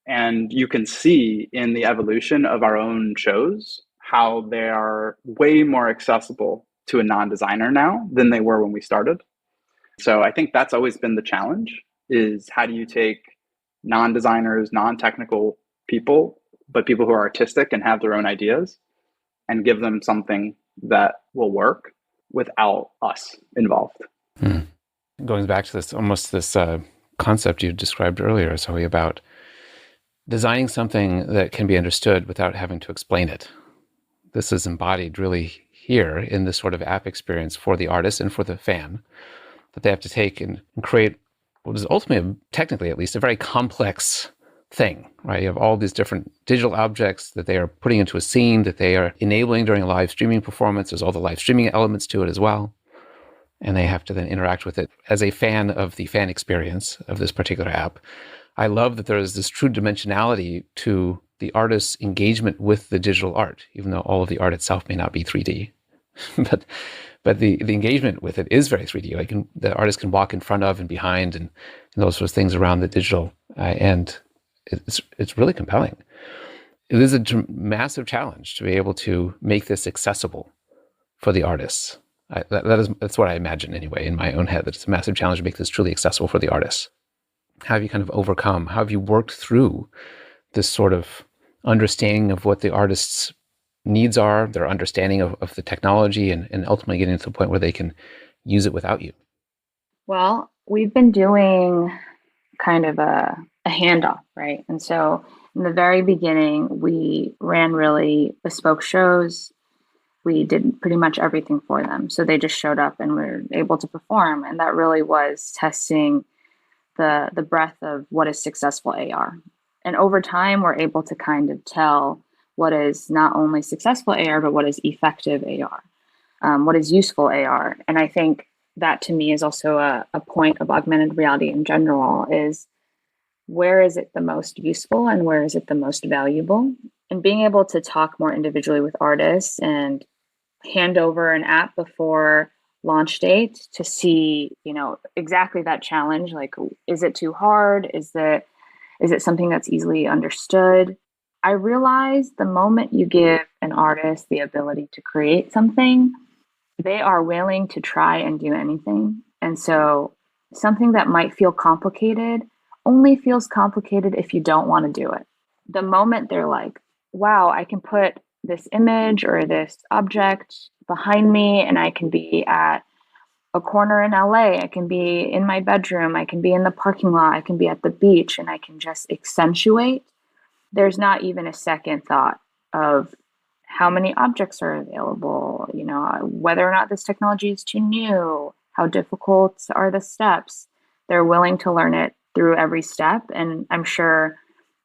And you can see in the evolution of our own shows how they are way more accessible to a non-designer now than they were when we started. So I think that's always been the challenge, is how do you take non-designers, non-technical people, but people who are artistic and have their own ideas, and give them something that will work without us involved. Hmm. Going back to this concept you described earlier, Zoe, about designing something that can be understood without having to explain it. This is embodied really here in this sort of app experience for the artist and for the fan, that they have to take and create what is ultimately, technically at least, a very complex thing, right? You have all these different digital objects that they are putting into a scene, that they are enabling during a live streaming performance. There's all the live streaming elements to it as well. And they have to then interact with it as a fan of the fan experience of this particular app. I love that there is this true dimensionality to the artist's engagement with the digital art, even though all of the art itself may not be 3D. but the engagement with it is very 3D. Like the artist can walk in front of and behind and those sorts of things around the digital. And it's really compelling. It is a massive challenge to be able to make this accessible for the artists. That's what I imagine anyway in my own head, that it's a massive challenge to make this truly accessible for the artists. How have you kind of overcome? How have you worked through this sort of understanding of what the artist's needs are, their understanding of the technology, and ultimately getting to the point where they can use it without you? Well, we've been doing kind of a handoff, right? And so in the very beginning, we ran really bespoke shows. We did pretty much everything for them. So they just showed up and were able to perform. And that really was testing the breadth of what is successful AR. And over time, we're able to kind of tell what is not only successful AR, but what is effective AR, what is useful AR. And I think that to me is also a point of augmented reality in general, is where is it the most useful and where is it the most valuable? And being able to talk more individually with artists and hand over an app before launch date to see, exactly that challenge. Like, is it too hard? Is it something that's easily understood? I realize the moment you give an artist the ability to create something, they are willing to try and do anything. And so something that might feel complicated only feels complicated if you don't want to do it. The moment they're like, wow, I can put this image or this object behind me and I can be at a corner in LA, I can be in my bedroom, I can be in the parking lot, I can be at the beach, and I can just accentuate. There's not even a second thought of how many objects are available, whether or not this technology is too new, how difficult are the steps. They're willing to learn it through every step. And I'm sure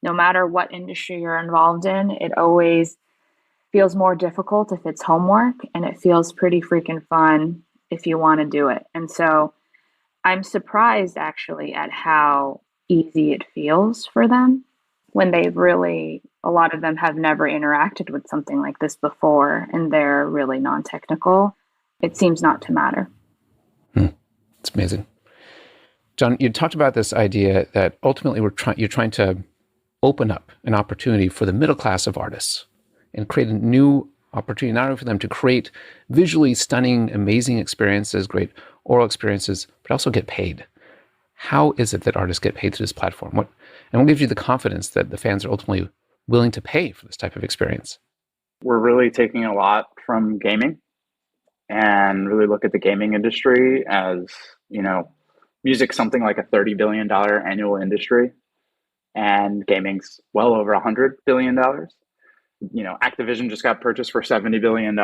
no matter what industry you're involved in, it always feels more difficult if it's homework, and it feels pretty freaking fun if you want to do it. And so I'm surprised actually at how easy it feels for them when they've really, a lot of them have never interacted with something like this before and they're really non-technical. It seems not to matter. It's amazing. Jon, you talked about this idea that ultimately you're trying to open up an opportunity for the middle class of artists and create a new opportunity, not only for them to create visually stunning, amazing experiences, great oral experiences, but also get paid. How is it that artists get paid through this platform? And what gives you the confidence that the fans are ultimately willing to pay for this type of experience? We're really taking a lot from gaming and really look at the gaming industry as, music's something like a $30 billion annual industry, and gaming's well over $100 billion. Activision just got purchased for $70 billion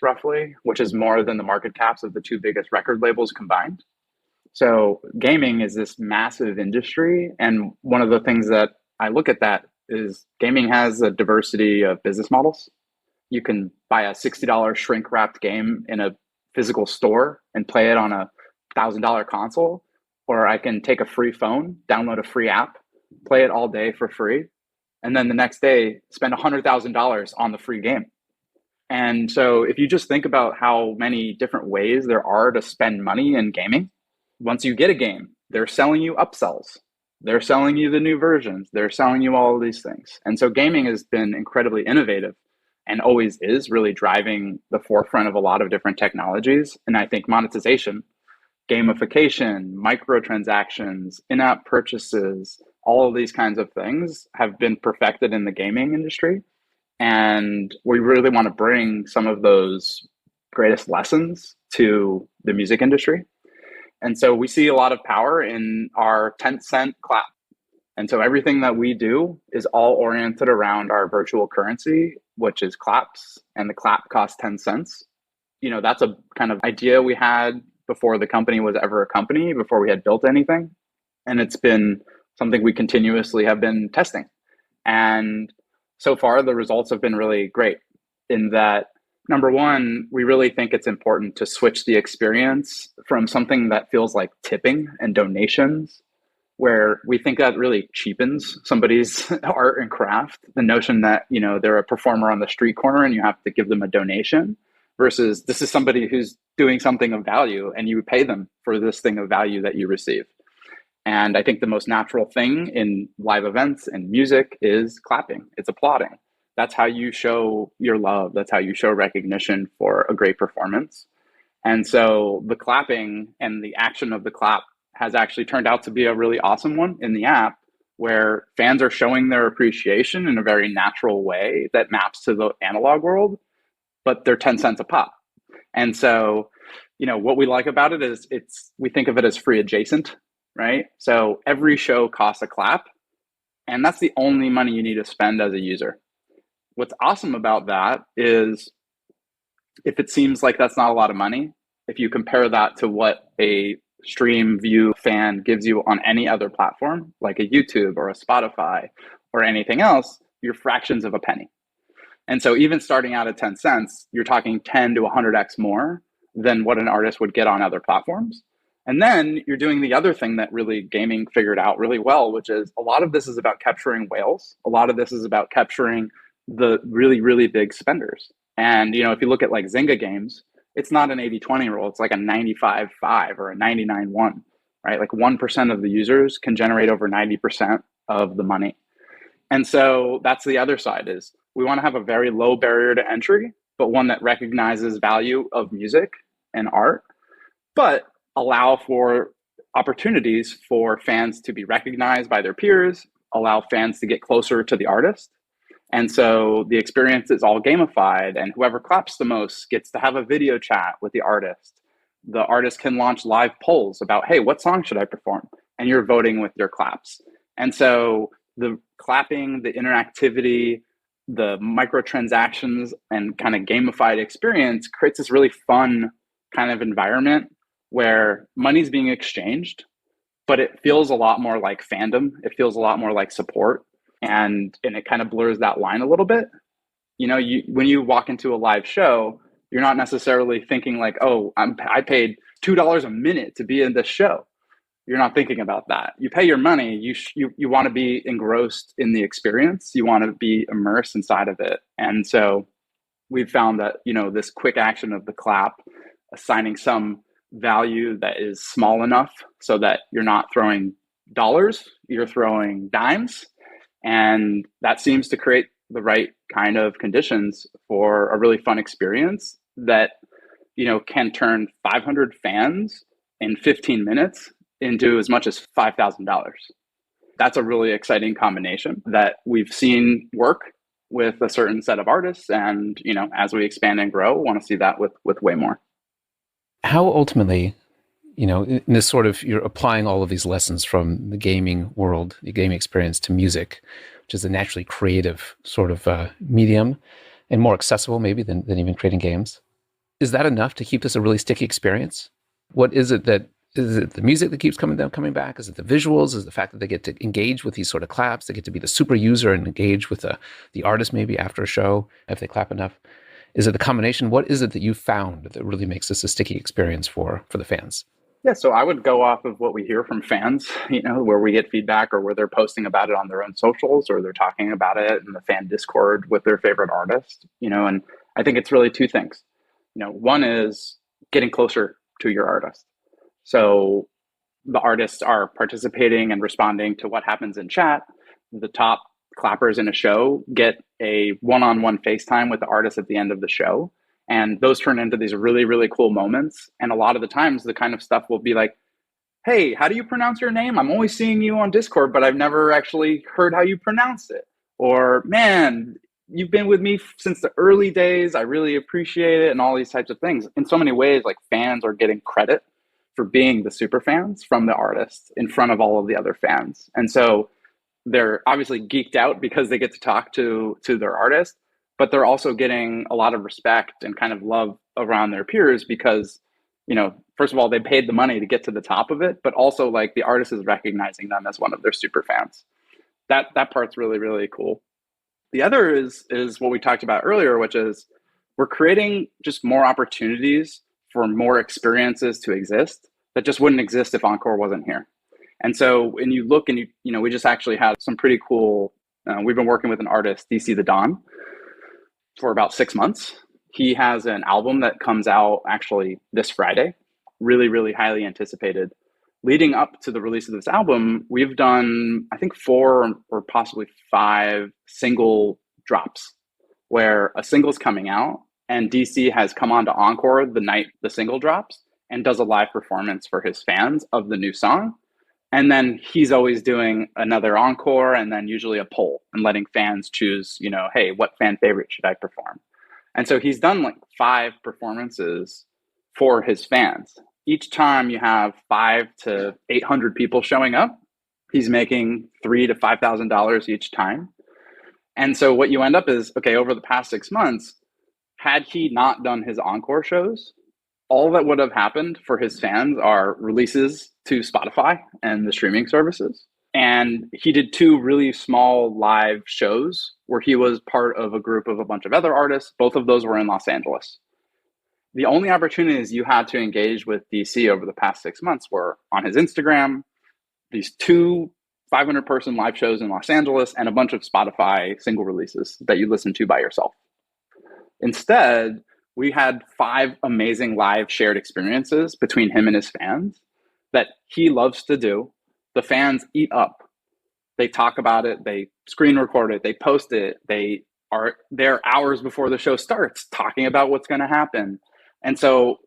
roughly, which is more than the market caps of the two biggest record labels combined. So gaming is this massive industry. And one of the things that I look at that is gaming has a diversity of business models. You can buy a $60 shrink wrapped game in a physical store and play it on a $1,000 console, or I can take a free phone, download a free app, play it all day for free, and then the next day spend $100,000 on the free game. And so if you just think about how many different ways there are to spend money in gaming, once you get a game, they're selling you upsells. They're selling you the new versions. They're selling you all of these things. And so gaming has been incredibly innovative and always is really driving the forefront of a lot of different technologies. And I think monetization, gamification, microtransactions, in-app purchases, all of these kinds of things have been perfected in the gaming industry. And we really want to bring some of those greatest lessons to the music industry. And so we see a lot of power in our 10-cent clap. And so everything that we do is all oriented around our virtual currency, which is claps, and the clap costs 10 cents. That's a kind of idea we had before the company was ever a company, before we had built anything. And it's been something we continuously have been testing. And so far, the results have been really great in that, number one, we really think it's important to switch the experience from something that feels like tipping and donations, where we think that really cheapens somebody's art and craft. The notion that, they're a performer on the street corner and you have to give them a donation, versus this is somebody who's doing something of value and you pay them for this thing of value that you receive. And I think the most natural thing in live events and music is clapping. It's applauding. That's how you show your love. That's how you show recognition for a great performance. And so the clapping and the action of the clap has actually turned out to be a really awesome one in the app, where fans are showing their appreciation in a very natural way that maps to the analog world, but they're 10 cents a pop. And so, what we like about it is we think of it as free adjacent, right? So every show costs a clap, and that's the only money you need to spend as a user. What's awesome about that is, if it seems like that's not a lot of money, if you compare that to what a stream view fan gives you on any other platform, like a YouTube or a Spotify or anything else, you're fractions of a penny. And so even starting out at 10 cents, you're talking 10 to 100x more than what an artist would get on other platforms. And then you're doing the other thing that really gaming figured out really well, which is a lot of this is about capturing whales. A lot of this is about capturing the really, really big spenders. And, if you look at like Zynga games, it's not an 80-20 rule. It's like a 95-5 or a 99-1, right? Like 1% of the users can generate over 90% of the money. And so that's the other side, is we want to have a very low barrier to entry, but one that recognizes value of music and art, but allow for opportunities for fans to be recognized by their peers, allow fans to get closer to the artist. And so the experience is all gamified, and whoever claps the most gets to have a video chat with the artist. The artist can launch live polls about, hey, what song should I perform? And you're voting with your claps. And so the clapping, the interactivity, the microtransactions, and kind of gamified experience creates this really fun kind of environment where money's being exchanged, but it feels a lot more like fandom. It feels a lot more like support. And it kind of blurs that line a little bit. When you walk into a live show, you're not necessarily thinking like, oh, I paid $2 a minute to be in this show. You're not thinking about that. You pay your money. You want to be engrossed in the experience. You want to be immersed inside of it. And so we've found that, this quick action of the clap, assigning some value that is small enough so that you're not throwing dollars, you're throwing dimes. And that seems to create the right kind of conditions for a really fun experience that, can turn 500 fans in 15 minutes into as much as $5,000. That's a really exciting combination that we've seen work with a certain set of artists. And, as we expand and grow, want to see that with way more. How ultimately, in this sort of, you're applying all of these lessons from the gaming world, the gaming experience, to music, which is a naturally creative sort of medium and more accessible maybe than even creating games. Is that enough to keep this a really sticky experience? What is it is it the music that keeps coming back? Is it the visuals? Is it the fact that they get to engage with these sort of claps? They get to be the super user and engage with the artist maybe after a show if they clap enough? Is it the combination? What is it that you found that really makes this a sticky experience for the fans? Yeah, so I would go off of what we hear from fans, where we get feedback or where they're posting about it on their own socials, or they're talking about it in the fan Discord with their favorite artist, and I think it's really two things. One is getting closer to your artist. So the artists are participating and responding to what happens in chat. The top clappers in a show get a one-on-one FaceTime with the artist at the end of the show. And those turn into these really, really cool moments. And a lot of the times the kind of stuff will be like, hey, how do you pronounce your name? I'm always seeing you on Discord, but I've never actually heard how you pronounce it. Or, man, you've been with me since the early days. I really appreciate it, and all these types of things. In so many ways, like, fans are getting credit for being the super fans from the artist in front of all of the other fans. And so they're obviously geeked out because they get to talk to their artist, but they're also getting a lot of respect and kind of love around their peers because, first of all, they paid the money to get to the top of it, but also, like, the artist is recognizing them as one of their super fans. That part's really, really cool. The other is what we talked about earlier, which is we're creating just more opportunities for more experiences to exist that just wouldn't exist if Encore wasn't here. And so when you look and we just actually had some pretty cool, we've been working with an artist, DC the Don, for about 6 months. He has an album that comes out actually this Friday, really, really highly anticipated. Leading up to the release of this album, we've done, I think, 4 or possibly 5 single drops where a single's coming out and DC has come on to Encore the night the single drops and does a live performance for his fans of the new song. And then he's always doing another encore and then usually a poll and letting fans choose, hey, what fan favorite should I perform? And so he's done like 5 performances for his fans. Each time you have 500 to 800 people showing up, he's making $3,000 to $5,000 each time. And so what you end up is, okay, over the past 6 months, had he not done his encore shows, all that would have happened for his fans are releases to Spotify and the streaming services. And he did 2 really small live shows where he was part of a group of a bunch of other artists. Both of those were in Los Angeles. The only opportunities you had to engage with DC over the past 6 months were on his Instagram, these 2 500-person live shows in Los Angeles, and a bunch of Spotify single releases that you listen to by yourself. Instead, we had 5 amazing live shared experiences between him and his fans that he loves to do. The fans eat up. They talk about it. They screen record it. They post it. They are there hours before the show starts talking about what's going to happen. And so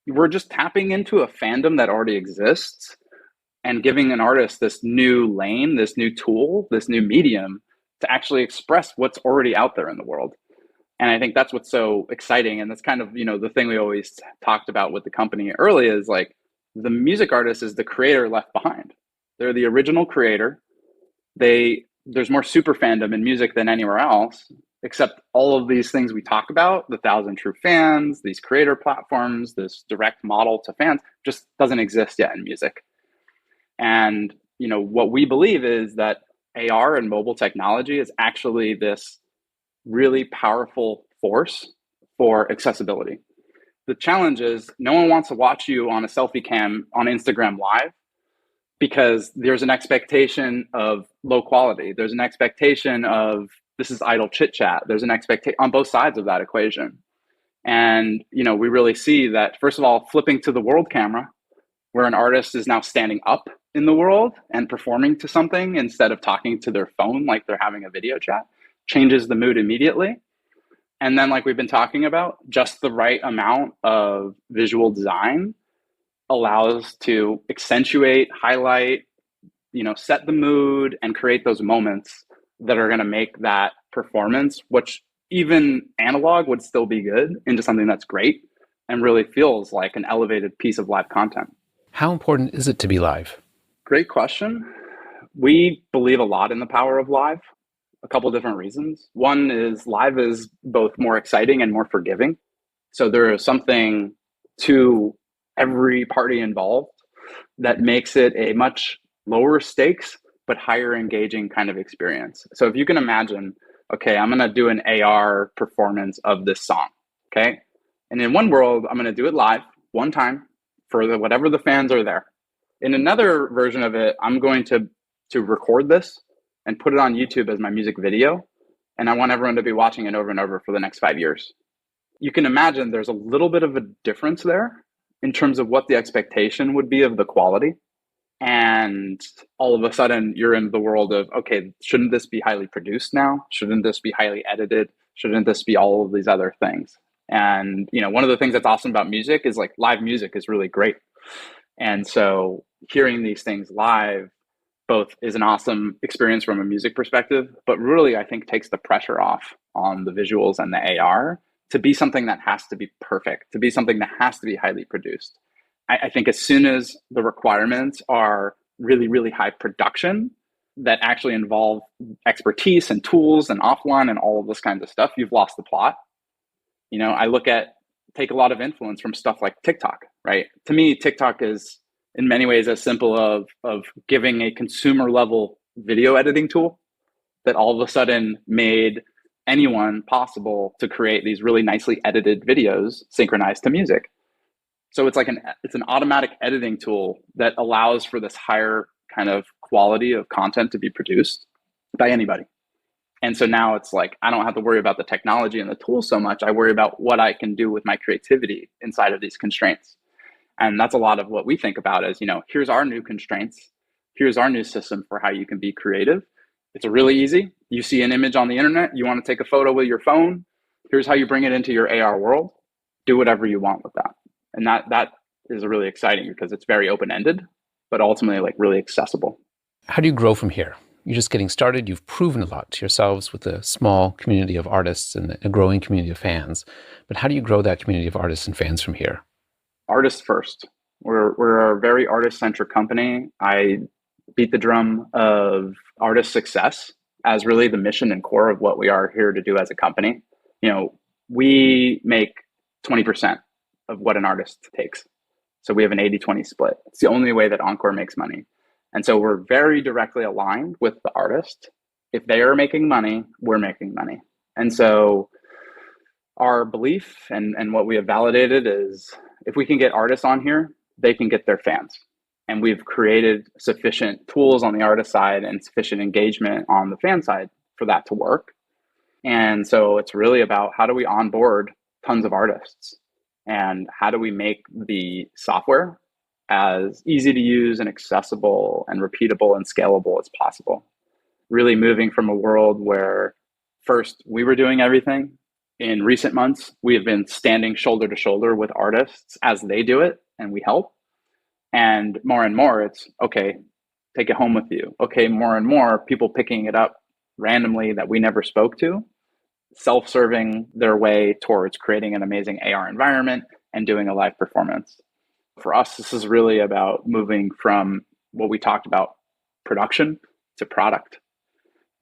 we're just tapping into a fandom that already exists and giving an artist this new lane, this new tool, this new medium to actually express what's already out there in the world. And I think that's what's so exciting. And that's kind of, the thing we always talked about with the company early is like the music artist is the creator left behind. They're the original creator. There's more super fandom in music than anywhere else, except all of these things we talk about, the 1,000 true fans, these creator platforms, this direct model to fans just doesn't exist yet in music. And, what we believe is that AR and mobile technology is actually this really powerful force for accessibility. The challenge is no one wants to watch you on a selfie cam on Instagram Live because there's an expectation of low quality. There's an expectation of this is idle chit chat. There's an expectation on both sides of that equation. And, we really see that, first of all, flipping to the world camera, where an artist is now standing up in the world and performing to something instead of talking to their phone like they're having a video chat, changes the mood immediately. And then, like we've been talking about, just the right amount of visual design allows to accentuate, highlight, set the mood and create those moments that are going to make that performance, which even analog would still be good, into something that's great and really feels like an elevated piece of live content. How important is it to be live? Great question. We believe a lot in the power of live. A couple of different reasons. One is live is both more exciting and more forgiving. So there is something to every party involved that makes it a much lower stakes, but higher engaging kind of experience. So if you can imagine, okay, I'm going to do an AR performance of this song, okay? And in one world, I'm going to do it live one time for whatever the fans are there. In another version of it, I'm going to record this and put it on YouTube as my music video. And I want everyone to be watching it over and over for the next 5 years. You can imagine there's a little bit of a difference there in terms of what the expectation would be of the quality. And all of a sudden you're in the world of, okay, shouldn't this be highly produced now? Shouldn't this be highly edited? Shouldn't this be all of these other things? And, one of the things that's awesome about music is like live music is really great. And so hearing these things live, both is an awesome experience from a music perspective, but really I think takes the pressure off on the visuals and the AR to be something that has to be perfect, to be something that has to be highly produced. I think as soon as the requirements are really, really high production that actually involve expertise and tools and offline and all of this kinds of stuff, you've lost the plot. Take a lot of influence from stuff like TikTok, right? To me, TikTok is in many ways as simple of giving a consumer level video editing tool that all of a sudden made anyone possible to create these really nicely edited videos synchronized to music. So it's an automatic editing tool that allows for this higher kind of quality of content to be produced by anybody. And so now it's like, I don't have to worry about the technology and the tools so much. I worry about what I can do with my creativity inside of these constraints. And that's a lot of what we think about as, here's our new constraints. Here's our new system for how you can be creative. It's really easy. You see an image on the internet, you want to take a photo with your phone. Here's how you bring it into your AR world. Do whatever you want with that. And that is really exciting because it's very open-ended, but ultimately like really accessible. How do you grow from here? You're just getting started. You've proven a lot to yourselves with a small community of artists and a growing community of fans. But how do you grow that community of artists and fans from here? Artists first. We're a very artist-centric company. I beat the drum of artist success as really the mission and core of what we are here to do as a company. We make 20% of what an artist takes. So we have an 80-20 split. It's the only way that Encore makes money. And so we're very directly aligned with the artist. If they are making money, we're making money. And so our belief and what we have validated is if we can get artists on here, they can get their fans. And we've created sufficient tools on the artist side and sufficient engagement on the fan side for that to work. And so it's really about how do we onboard tons of artists and how do we make the software as easy to use and accessible and repeatable and scalable as possible. Really moving from a world where first we were doing everything. In recent months, we have been standing shoulder to shoulder with artists as they do it and we help. And more, it's okay, take it home with you. Okay, more and more people picking it up randomly that we never spoke to, self-serving their way towards creating an amazing AR environment and doing a live performance. For us, this is really about moving from what we talked about, production to product.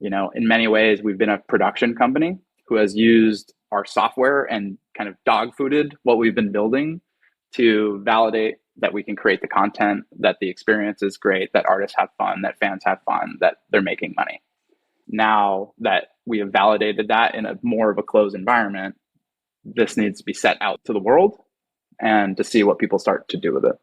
In many ways, we've been a production company who has used our software and kind of dog-fooded what we've been building to validate that we can create the content, that the experience is great, that artists have fun, that fans have fun, that they're making money. Now that we have validated that in a more of a closed environment, this needs to be set out to the world and to see what people start to do with it.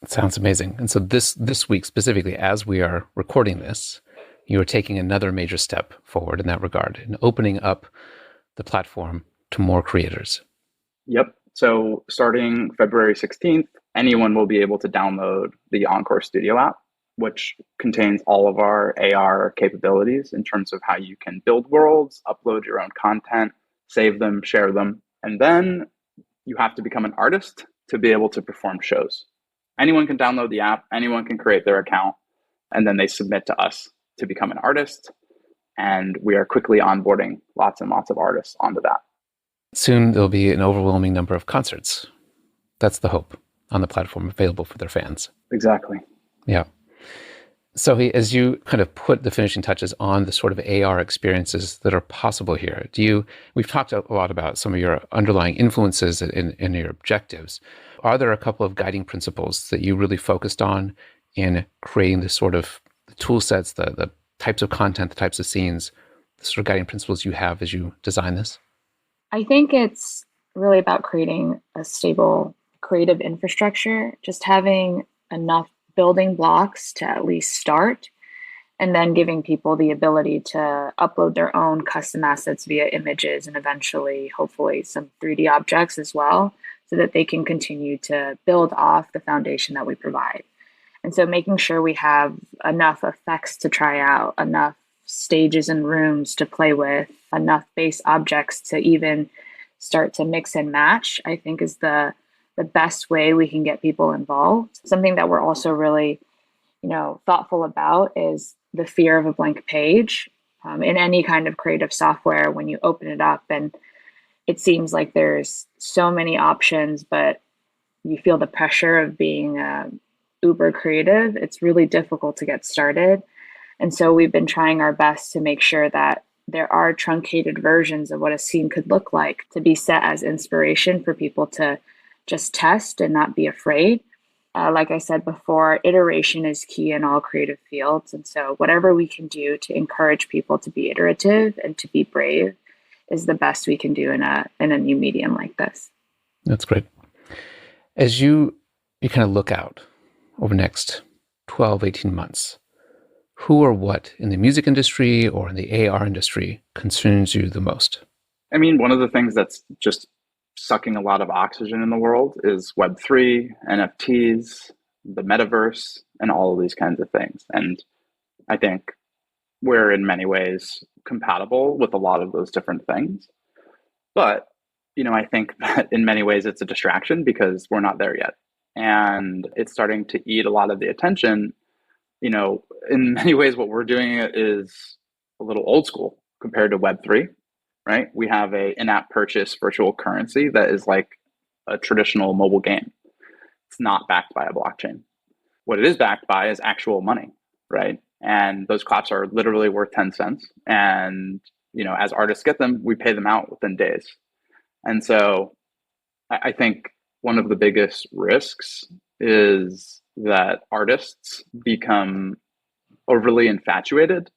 It sounds amazing. And so this week specifically, as we are recording this, you are taking another major step forward in that regard and opening up the platform to more creators. Yep. So starting February 16th, anyone will be able to download the Encore Studio app, which contains all of our AR capabilities in terms of how you can build worlds, upload your own content, save them, share them. And then you have to become an artist to be able to perform shows. Anyone can download the app, anyone can create their account, and then they submit to us to become an artist. And we are quickly onboarding lots and lots of artists onto that. Soon there'll be an overwhelming number of concerts. That's the hope on the platform available for their fans. Exactly. Yeah. So as you kind of put the finishing touches on the sort of AR experiences that are possible here, we've talked a lot about some of your underlying influences in your objectives. Are there a couple of guiding principles that you really focused on in creating this sort of tool sets, the types of content, the types of scenes, the sort of guiding principles you have as you design this? I think it's really about creating a stable creative infrastructure, just having enough building blocks to at least start, and then giving people the ability to upload their own custom assets via images and eventually, hopefully, some 3D objects as well, so that they can continue to build off the foundation that we provide. And so making sure we have enough effects to try out, enough stages and rooms to play with, enough base objects to even start to mix and match, I think is the best way we can get people involved. Something that we're also really, thoughtful about is the fear of a blank page. In any kind of creative software, when you open it up and it seems like there's so many options, but you feel the pressure of being uber creative, it's really difficult to get started. And so we've been trying our best to make sure that there are truncated versions of what a scene could look like to be set as inspiration for people to just test and not be afraid. Like I said before, iteration is key in all creative fields. And so whatever we can do to encourage people to be iterative and to be brave is the best we can do in a new medium like this. That's great. As you kind of look out over the next 12, 18 months, who or what in the music industry or in the AR industry concerns you the most? I mean, one of the things that's just sucking a lot of oxygen in the world is Web3, NFTs, the metaverse, and all of these kinds of things. And I think we're in many ways compatible with a lot of those different things. But, I think that in many ways it's a distraction because we're not there yet. And it's starting to eat a lot of the attention. In many ways, what we're doing is a little old school compared to Web3, right? We have a in-app purchase virtual currency that is like a traditional mobile game. It's not backed by a blockchain. What it is backed by is actual money, right? And those claps are literally worth 10 cents. And, as artists get them, we pay them out within days. And so I think one of the biggest risks is that artists become overly infatuated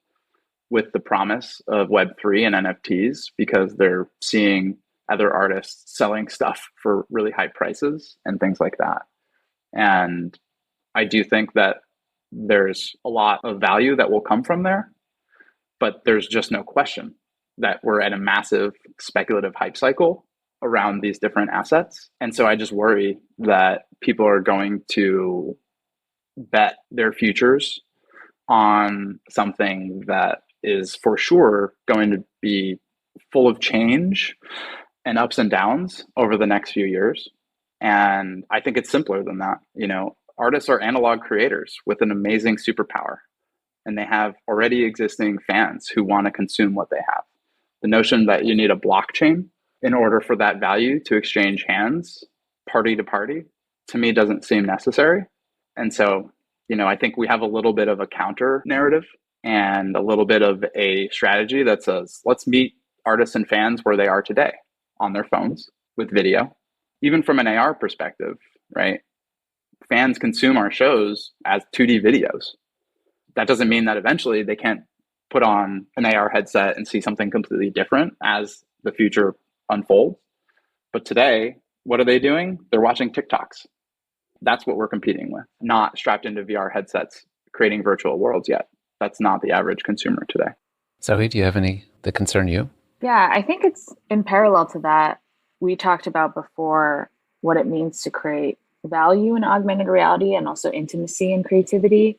with the promise of Web3 and NFTs because they're seeing other artists selling stuff for really high prices and things like that. And I do think that there's a lot of value that will come from there, but there's just no question that we're at a massive speculative hype cycle around these different assets. And so I just worry that people are going to bet their futures on something that is for sure going to be full of change and ups and downs over the next few years. And I think it's simpler than that. Artists are analog creators with an amazing superpower, and they have already existing fans who want to consume what they have. The notion that you need a blockchain in order for that value to exchange hands party to party, to me, doesn't seem necessary. And so, I think we have a little bit of a counter narrative and a little bit of a strategy that says, let's meet artists and fans where they are today on their phones with video. Even from an AR perspective, right? Fans consume our shows as 2D videos. That doesn't mean that eventually they can't put on an AR headset and see something completely different as the future unfolds. But today, what are they doing? They're watching TikToks. That's what we're competing with, not strapped into VR headsets, creating virtual worlds yet. That's not the average consumer today. So, do you have any that concern you? Yeah, I think it's in parallel to that. We talked about before what it means to create value in augmented reality and also intimacy and creativity.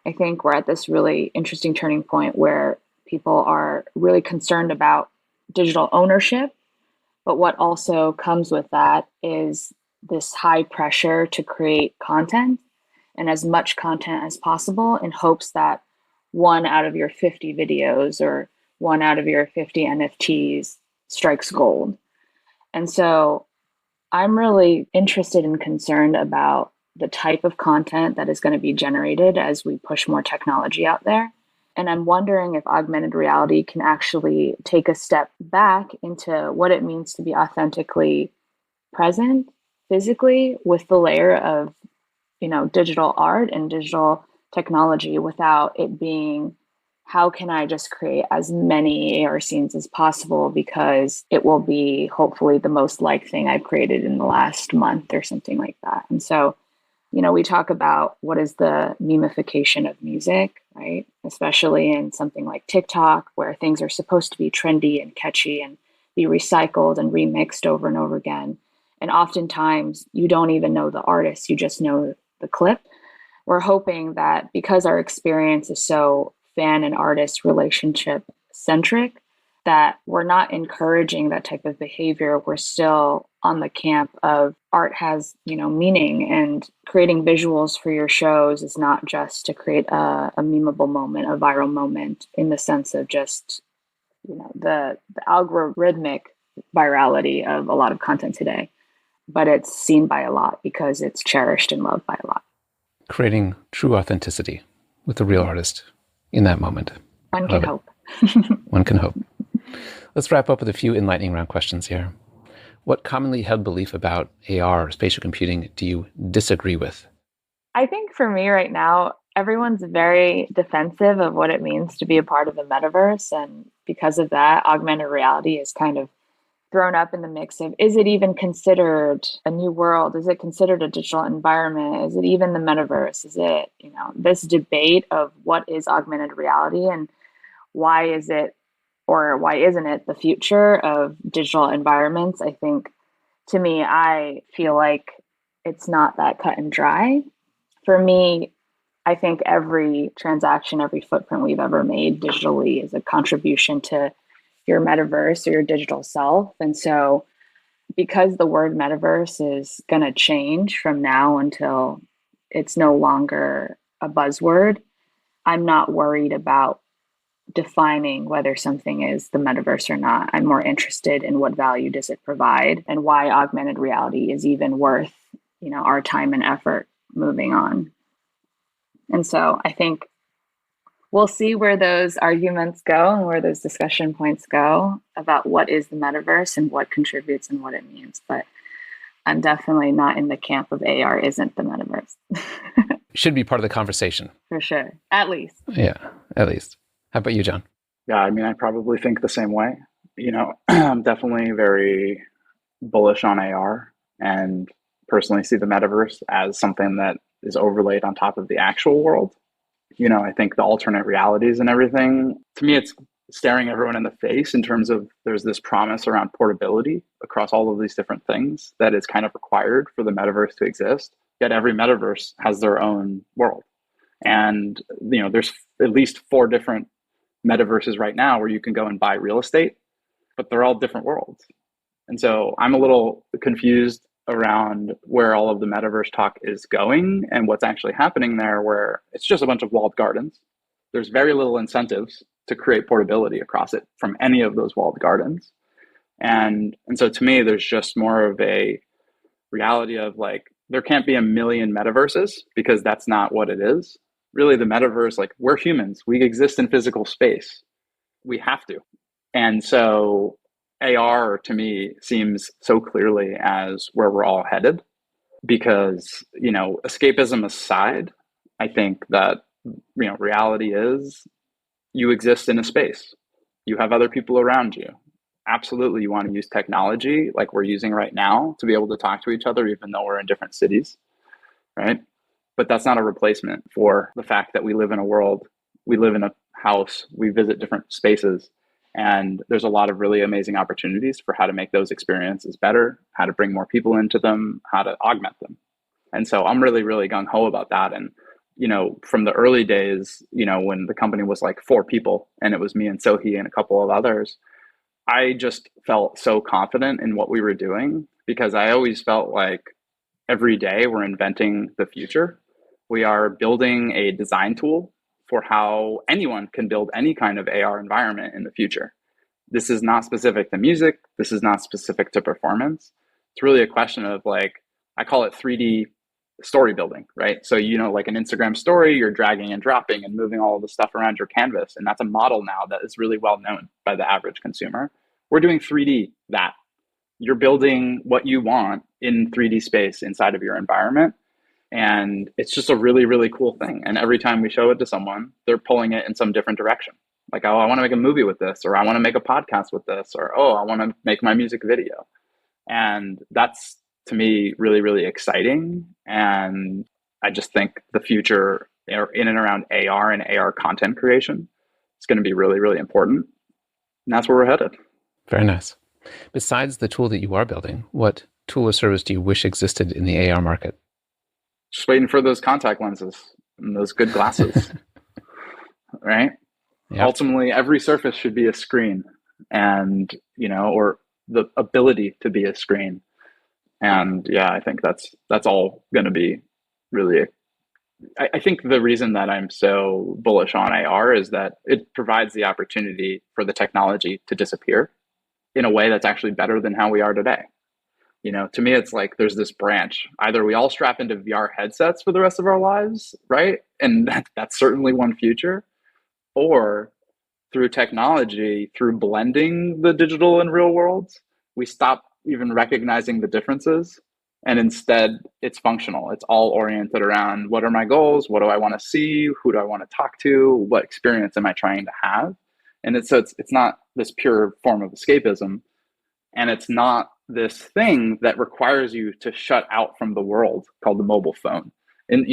I think we're at this really interesting turning point where people are really concerned about digital ownership. But what also comes with that is this high pressure to create content and as much content as possible in hopes that one out of your 50 videos or one out of your 50 NFTs strikes gold. And so I'm really interested and concerned about the type of content that is going to be generated as we push more technology out there. And I'm wondering if augmented reality can actually take a step back into what it means to be authentically present physically with the layer of, digital art and digital technology without it being, how can I just create as many AR scenes as possible because it will be hopefully the most liked thing I've created in the last month or something like that. And so, we talk about what is the mimification of music, right? Especially in something like TikTok, where things are supposed to be trendy and catchy and be recycled and remixed over and over again. And oftentimes you don't even know the artist, you just know the clip. We're hoping that because our experience is so fan and artist relationship centric, that we're not encouraging that type of behavior. We're still on the camp of art has, meaning, and creating visuals for your shows is not just to create a memeable moment, a viral moment in the sense of just, the algorithmic virality of a lot of content today, but it's seen by a lot because it's cherished and loved by a lot. Creating true authenticity with the real artist in that moment. One can hope. One can hope. Let's wrap up with a few enlightening round questions here. What commonly held belief about AR or spatial computing do you disagree with? I think for me right now, everyone's very defensive of what it means to be a part of the metaverse. And because of that, augmented reality is kind of thrown up in the mix of, is it even considered a new world? Is it considered a digital environment? Is it even the metaverse? Is it, this debate of what is augmented reality and why is it, or why isn't it the future of digital environments? I think, to me, I feel like it's not that cut and dry. For me, I think every transaction, every footprint we've ever made digitally is a contribution to your metaverse or your digital self. And so because the word metaverse is going to change from now until it's no longer a buzzword, I'm not worried about defining whether something is the metaverse or not. I'm more interested in what value does it provide and why augmented reality is even worth, our time and effort moving on. And so I think we'll see where those arguments go and where those discussion points go about what is the metaverse and what contributes and what it means. But I'm definitely not in the camp of AR isn't the metaverse. Should be part of the conversation. For sure. At least. Yeah, at least. How about you, Jon? Yeah, I probably think the same way. I'm definitely very bullish on AR and personally see the metaverse as something that is overlaid on top of the actual world. I think the alternate realities and everything, to me, it's staring everyone in the face in terms of there's this promise around portability across all of these different things that is kind of required for the metaverse to exist. Yet every metaverse has their own world. And, there's at least 4 different metaverses right now where you can go and buy real estate, but they're all different worlds. And so I'm a little confused around where all of the metaverse talk is going and what's actually happening there, where it's just a bunch of walled gardens. There's very little incentives to create portability across it from any of those walled gardens. And so to me, there's just more of a reality of there can't be a million metaverses because that's not what it is. Really, the metaverse, we're humans, we exist in physical space. We have to. And so AR to me seems so clearly as where we're all headed because, escapism aside, I think that, reality is you exist in a space. You have other people around you. Absolutely, you want to use technology like we're using right now to be able to talk to each other, even though we're in different cities, right? But that's not a replacement for the fact that we live in a world, we live in a house, we visit different spaces. And there's a lot of really amazing opportunities for how to make those experiences better, how to bring more people into them, how to augment them. And so I'm really, really gung-ho about that. And, from the early days, when the company was 4 people and it was me and So-Hee and a couple of others, I just felt so confident in what we were doing because I always felt like every day we're inventing the future. We are building a design tool for how anyone can build any kind of AR environment in the future. This is not specific to music. This is not specific to performance. It's really a question of I call it 3D story building, right? So, like an Instagram story, you're dragging and dropping and moving all of the stuff around your canvas. And that's a model now that is really well known by the average consumer. We're doing 3D that. You're building what you want in 3D space inside of your environment. And it's just a really, really cool thing. And every time we show it to someone, they're pulling it in some different direction. Oh, I want to make a movie with this, or I want to make a podcast with this, or, oh, I want to make my music video. And that's, to me, really, really exciting. And I just think the future in and around AR and AR content creation is going to be really, really important. And that's where we're headed. Very nice. Besides the tool that you are building, what tool or service do you wish existed in the AR market? Just waiting for those contact lenses and those good glasses, right? Yep. Ultimately, every surface should be a screen. and, or the ability to be a screen. And yeah, I think that's all going to be really. I think the reason that I'm so bullish on AR is that it provides the opportunity for the technology to disappear in a way that's actually better than how we are today. To me, it's like there's this branch. Either we all strap into VR headsets for the rest of our lives, right? And that's certainly one future. Or through technology, through blending the digital and real worlds, we stop even recognizing the differences. And instead, it's functional. It's all oriented around what are my goals? What do I want to see? Who do I want to talk to? What experience am I trying to have? And it's not this pure form of escapism. And it's not this thing that requires you to shut out from the world called the mobile phone. And,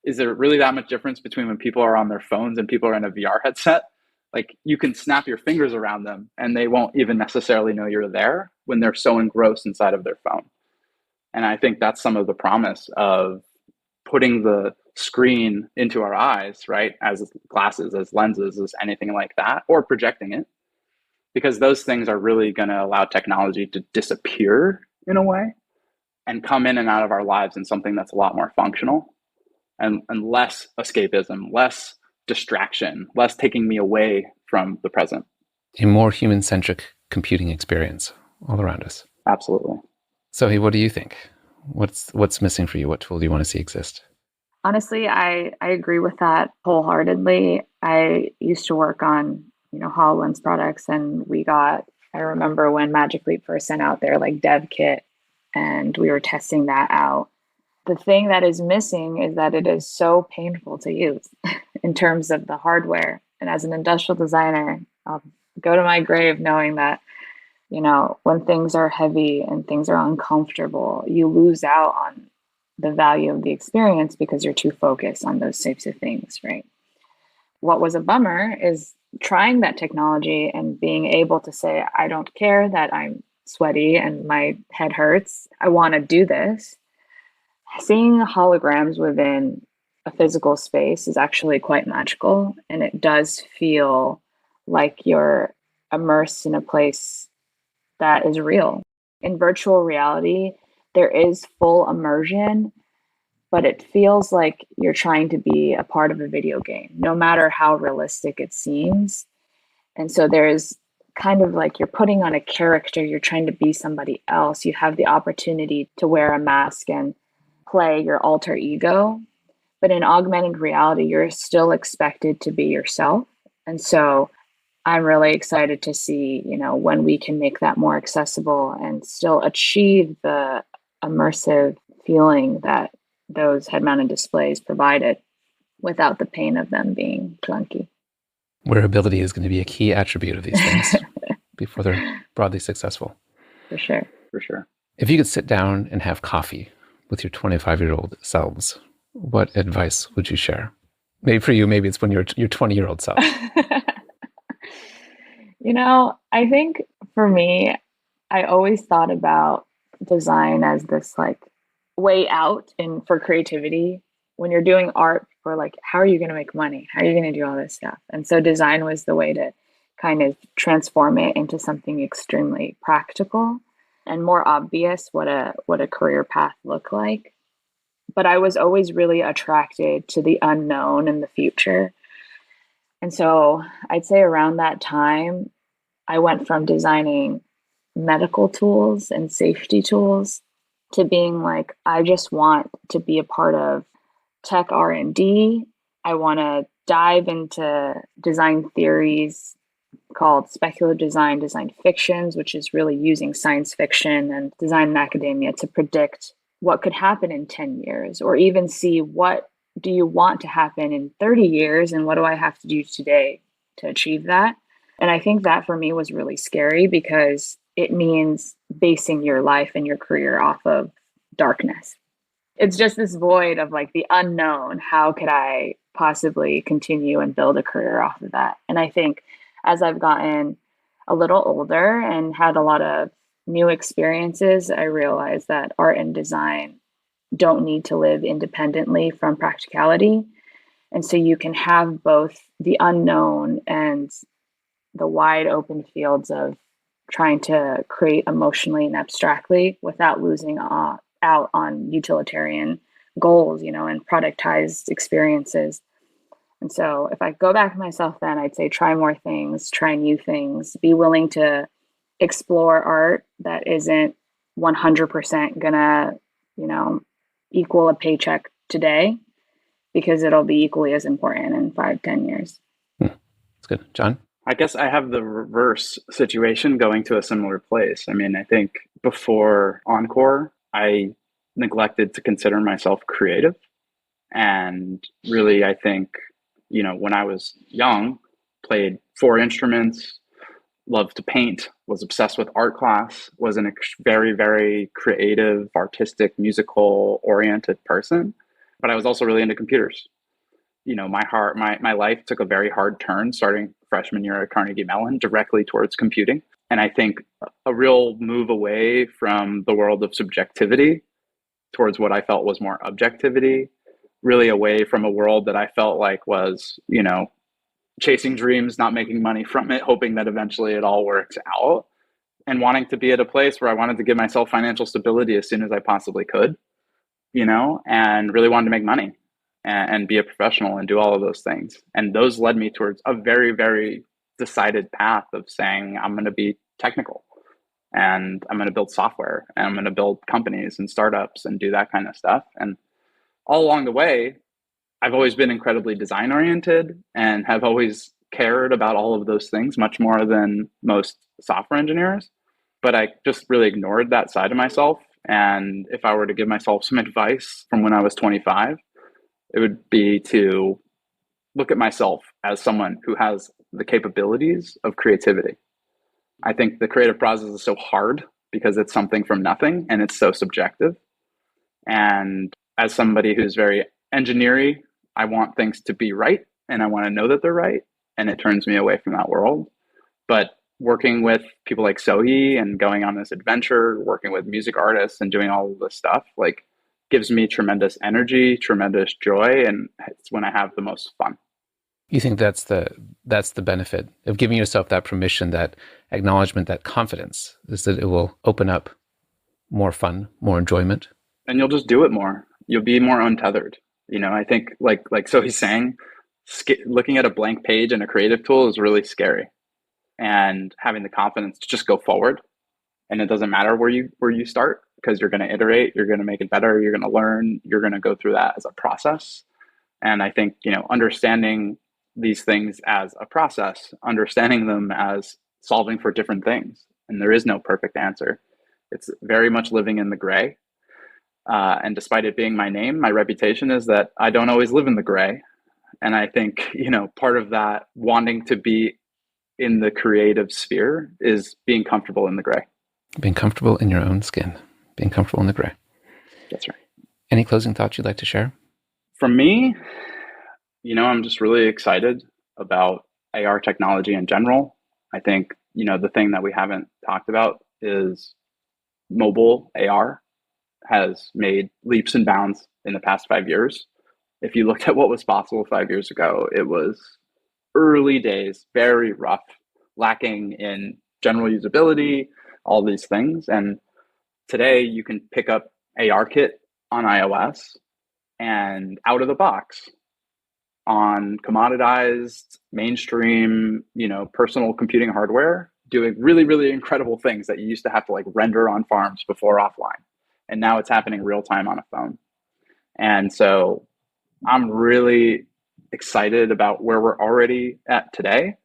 is there really that much difference between when people are on their phones and people are in a VR headset? Like, you can snap your fingers around them and they won't even necessarily know you're there when they're so engrossed inside of their phone. And I think that's some of the promise of putting the screen into our eyes, right? As glasses, as lenses, as anything like that, or projecting it, because those things are really going to allow technology to disappear in a way and come in and out of our lives in something that's a lot more functional and less escapism, less distraction, less taking me away from the present. A more human-centric computing experience all around us. Absolutely. So, what do you think? What's missing for you? What tool do you want to see exist? Honestly, I agree with that wholeheartedly. I used to work on, HoloLens products, and I remember when Magic Leap first sent out their dev kit, and we were testing that out. The thing that is missing is that it is so painful to use in terms of the hardware. And as an industrial designer, I'll go to my grave knowing that, when things are heavy and things are uncomfortable, you lose out on the value of the experience because you're too focused on those types of things, right? What was a bummer is trying that technology and being able to say, I don't care that I'm sweaty and my head hurts. I want to do this. Seeing holograms within a physical space is actually quite magical, and it does feel like you're immersed in a place that is real. In virtual reality, there is full immersion, but it feels like you're trying to be a part of a video game, no matter how realistic it seems. And so there's kind of like you're putting on a character, you're trying to be somebody else. You have the opportunity to wear a mask and play your alter ego. But in augmented reality, you're still expected to be yourself. And so I'm really excited to see, when we can make that more accessible and still achieve the immersive feeling that those head-mounted displays provided without the pain of them being clunky. Wearability is going to be a key attribute of these things before they're broadly successful. For sure. For sure. If you could sit down and have coffee with your 25-year-old selves, what advice would you share? Maybe for you, maybe it's when you're your 20-year-old self. I think for me, I always thought about design as this way out and for creativity. When you're doing art, we're like, how are you going to make money? How are you going to do all this stuff? And so design was the way to kind of transform it into something extremely practical and more obvious what a career path looked like. But I was always really attracted to the unknown and the future. And so I'd say around that time, I went from designing medical tools and safety tools to being like, I just want to be a part of tech R&D. I want to dive into design theories called speculative design, design fictions, which is really using science fiction and design in academia to predict what could happen in 10 years, or even see what do you want to happen in 30 years and what do I have to do today to achieve that? And I think that for me was really scary because it means basing your life and your career off of darkness. It's just this void of the unknown. How could I possibly continue and build a career off of that? And I think as I've gotten a little older and had a lot of new experiences, I realized that art and design don't need to live independently from practicality. And so you can have both the unknown and the wide open fields of trying to create emotionally and abstractly without losing out on utilitarian goals, and productized experiences. And so if I go back to myself then, I'd say try more things, try new things, be willing to explore art that isn't 100% gonna, equal a paycheck today, because it'll be equally as important in 5-10 years. That's good. Jon? I guess I have the reverse situation going to a similar place. I mean, I think before Encore, I neglected to consider myself creative. And really, I think, when I was young, played 4 instruments, loved to paint, was obsessed with art class, was a very, very creative, artistic, musical oriented person. But I was also really into computers. My life took a very hard turn starting freshman year at Carnegie Mellon directly towards computing. And I think a real move away from the world of subjectivity towards what I felt was more objectivity, really away from a world that I felt like was, chasing dreams, not making money from it, hoping that eventually it all works out, and wanting to be at a place where I wanted to give myself financial stability as soon as I possibly could, and really wanted to make money and be a professional and do all of those things. And those led me towards a very, very decided path of saying, I'm going to be technical and I'm going to build software and I'm going to build companies and startups and do that kind of stuff. And all along the way, I've always been incredibly design oriented and have always cared about all of those things much more than most software engineers. But I just really ignored that side of myself. And if I were to give myself some advice from when I was 25, it would be to look at myself as someone who has the capabilities of creativity. I think the creative process is so hard because it's something from nothing and it's so subjective. And as somebody who's very engineering, I want things to be right and I want to know that they're right. And it turns me away from that world. But working with people like So-Hee and going on this adventure, working with music artists and doing all of this stuff, gives me tremendous energy, tremendous joy, and it's when I have the most fun. You think that's the benefit of giving yourself that permission, that acknowledgement, that confidence, is that it will open up more fun, more enjoyment? And you'll just do it more. You'll be more untethered. I think like So-Hee's saying, looking at a blank page in a creative tool is really scary. And having the confidence to just go forward. And it doesn't matter where you start, because you're going to iterate, you're going to make it better, you're going to learn, you're going to go through that as a process. And I think, understanding these things as a process, understanding them as solving for different things. And there is no perfect answer. It's very much living in the gray. And despite it being my name, my reputation is that I don't always live in the gray. And I think, part of that wanting to be in the creative sphere is being comfortable in the gray. Being comfortable in your own skin, being comfortable in the gray. That's right. Any closing thoughts you'd like to share? From me, I'm just really excited about AR technology in general. I think, the thing that we haven't talked about is mobile AR has made leaps and bounds in the past 5 years. If you looked at what was possible 5 years ago, it was early days, very rough, lacking in general usability, all these things. And today you can pick up ARKit on iOS and out of the box on commoditized mainstream, personal computing hardware, doing really, really incredible things that you used to have to render on farms before offline. And now it's happening real time on a phone. And so I'm really excited about where we're already at today,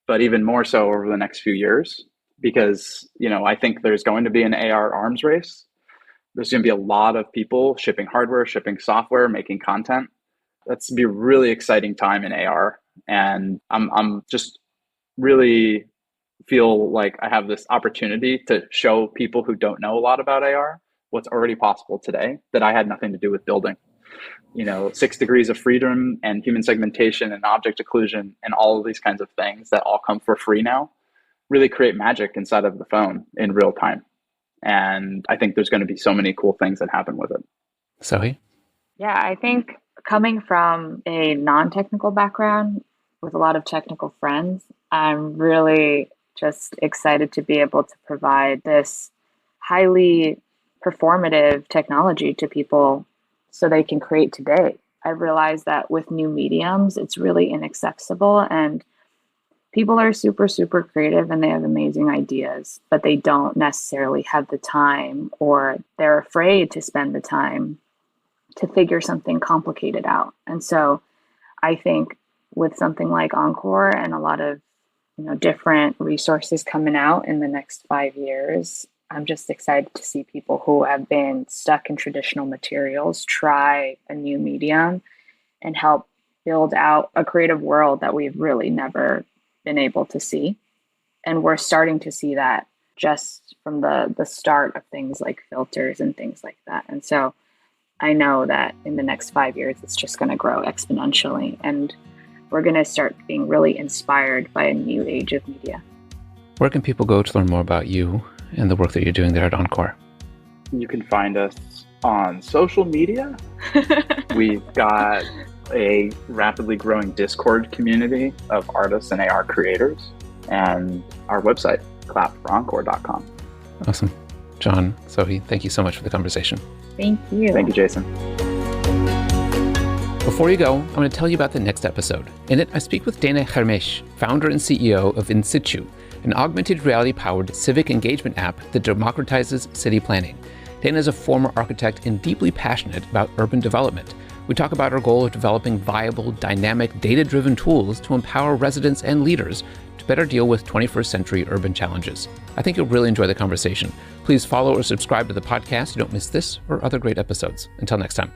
but even more so over the next few years, because, I think there's going to be an AR arms race. There's going to be a lot of people shipping hardware, shipping software, making content. That's going to be a really exciting time in AR. And I'm just really feel like I have this opportunity to show people who don't know a lot about AR what's already possible today that I had nothing to do with building. 6 degrees of freedom and human segmentation and object occlusion and all of these kinds of things that all come for free now really create magic inside of the phone in real time. And I think there's going to be so many cool things that happen with it. So-Hee? Yeah, I think coming from a non-technical background with a lot of technical friends, I'm really just excited to be able to provide this highly performative technology to people so they can create today. I realized that with new mediums, it's really inaccessible, and people are super, super creative and they have amazing ideas, but they don't necessarily have the time, or they're afraid to spend the time to figure something complicated out. And so I think with something like Encore and a lot of different resources coming out in the next 5 years, I'm just excited to see people who have been stuck in traditional materials try a new medium and help build out a creative world that we've really never been able to see. And we're starting to see that just from the start of things like filters and things like that. And so I know that in the next 5 years, it's just going to grow exponentially. And we're going to start being really inspired by a new age of media. Where can people go to learn more about you and the work that you're doing there at Encore? You can find us on social media. We've got a rapidly growing Discord community of artists and AR creators, and our website, clapforencore.com. Awesome. Jon, So-Hee, thank you so much for the conversation. Thank you. Thank you, Jason. Before you go, I want to tell you about the next episode. In it, I speak with Dana Hermes, founder and CEO of In Situ, an augmented reality-powered civic engagement app that democratizes city planning. Dana is a former architect and deeply passionate about urban development. We talk about our goal of developing viable, dynamic, data-driven tools to empower residents and leaders to better deal with 21st century urban challenges. I think you'll really enjoy the conversation. Please follow or subscribe to the podcast so you don't miss this or other great episodes. Until next time.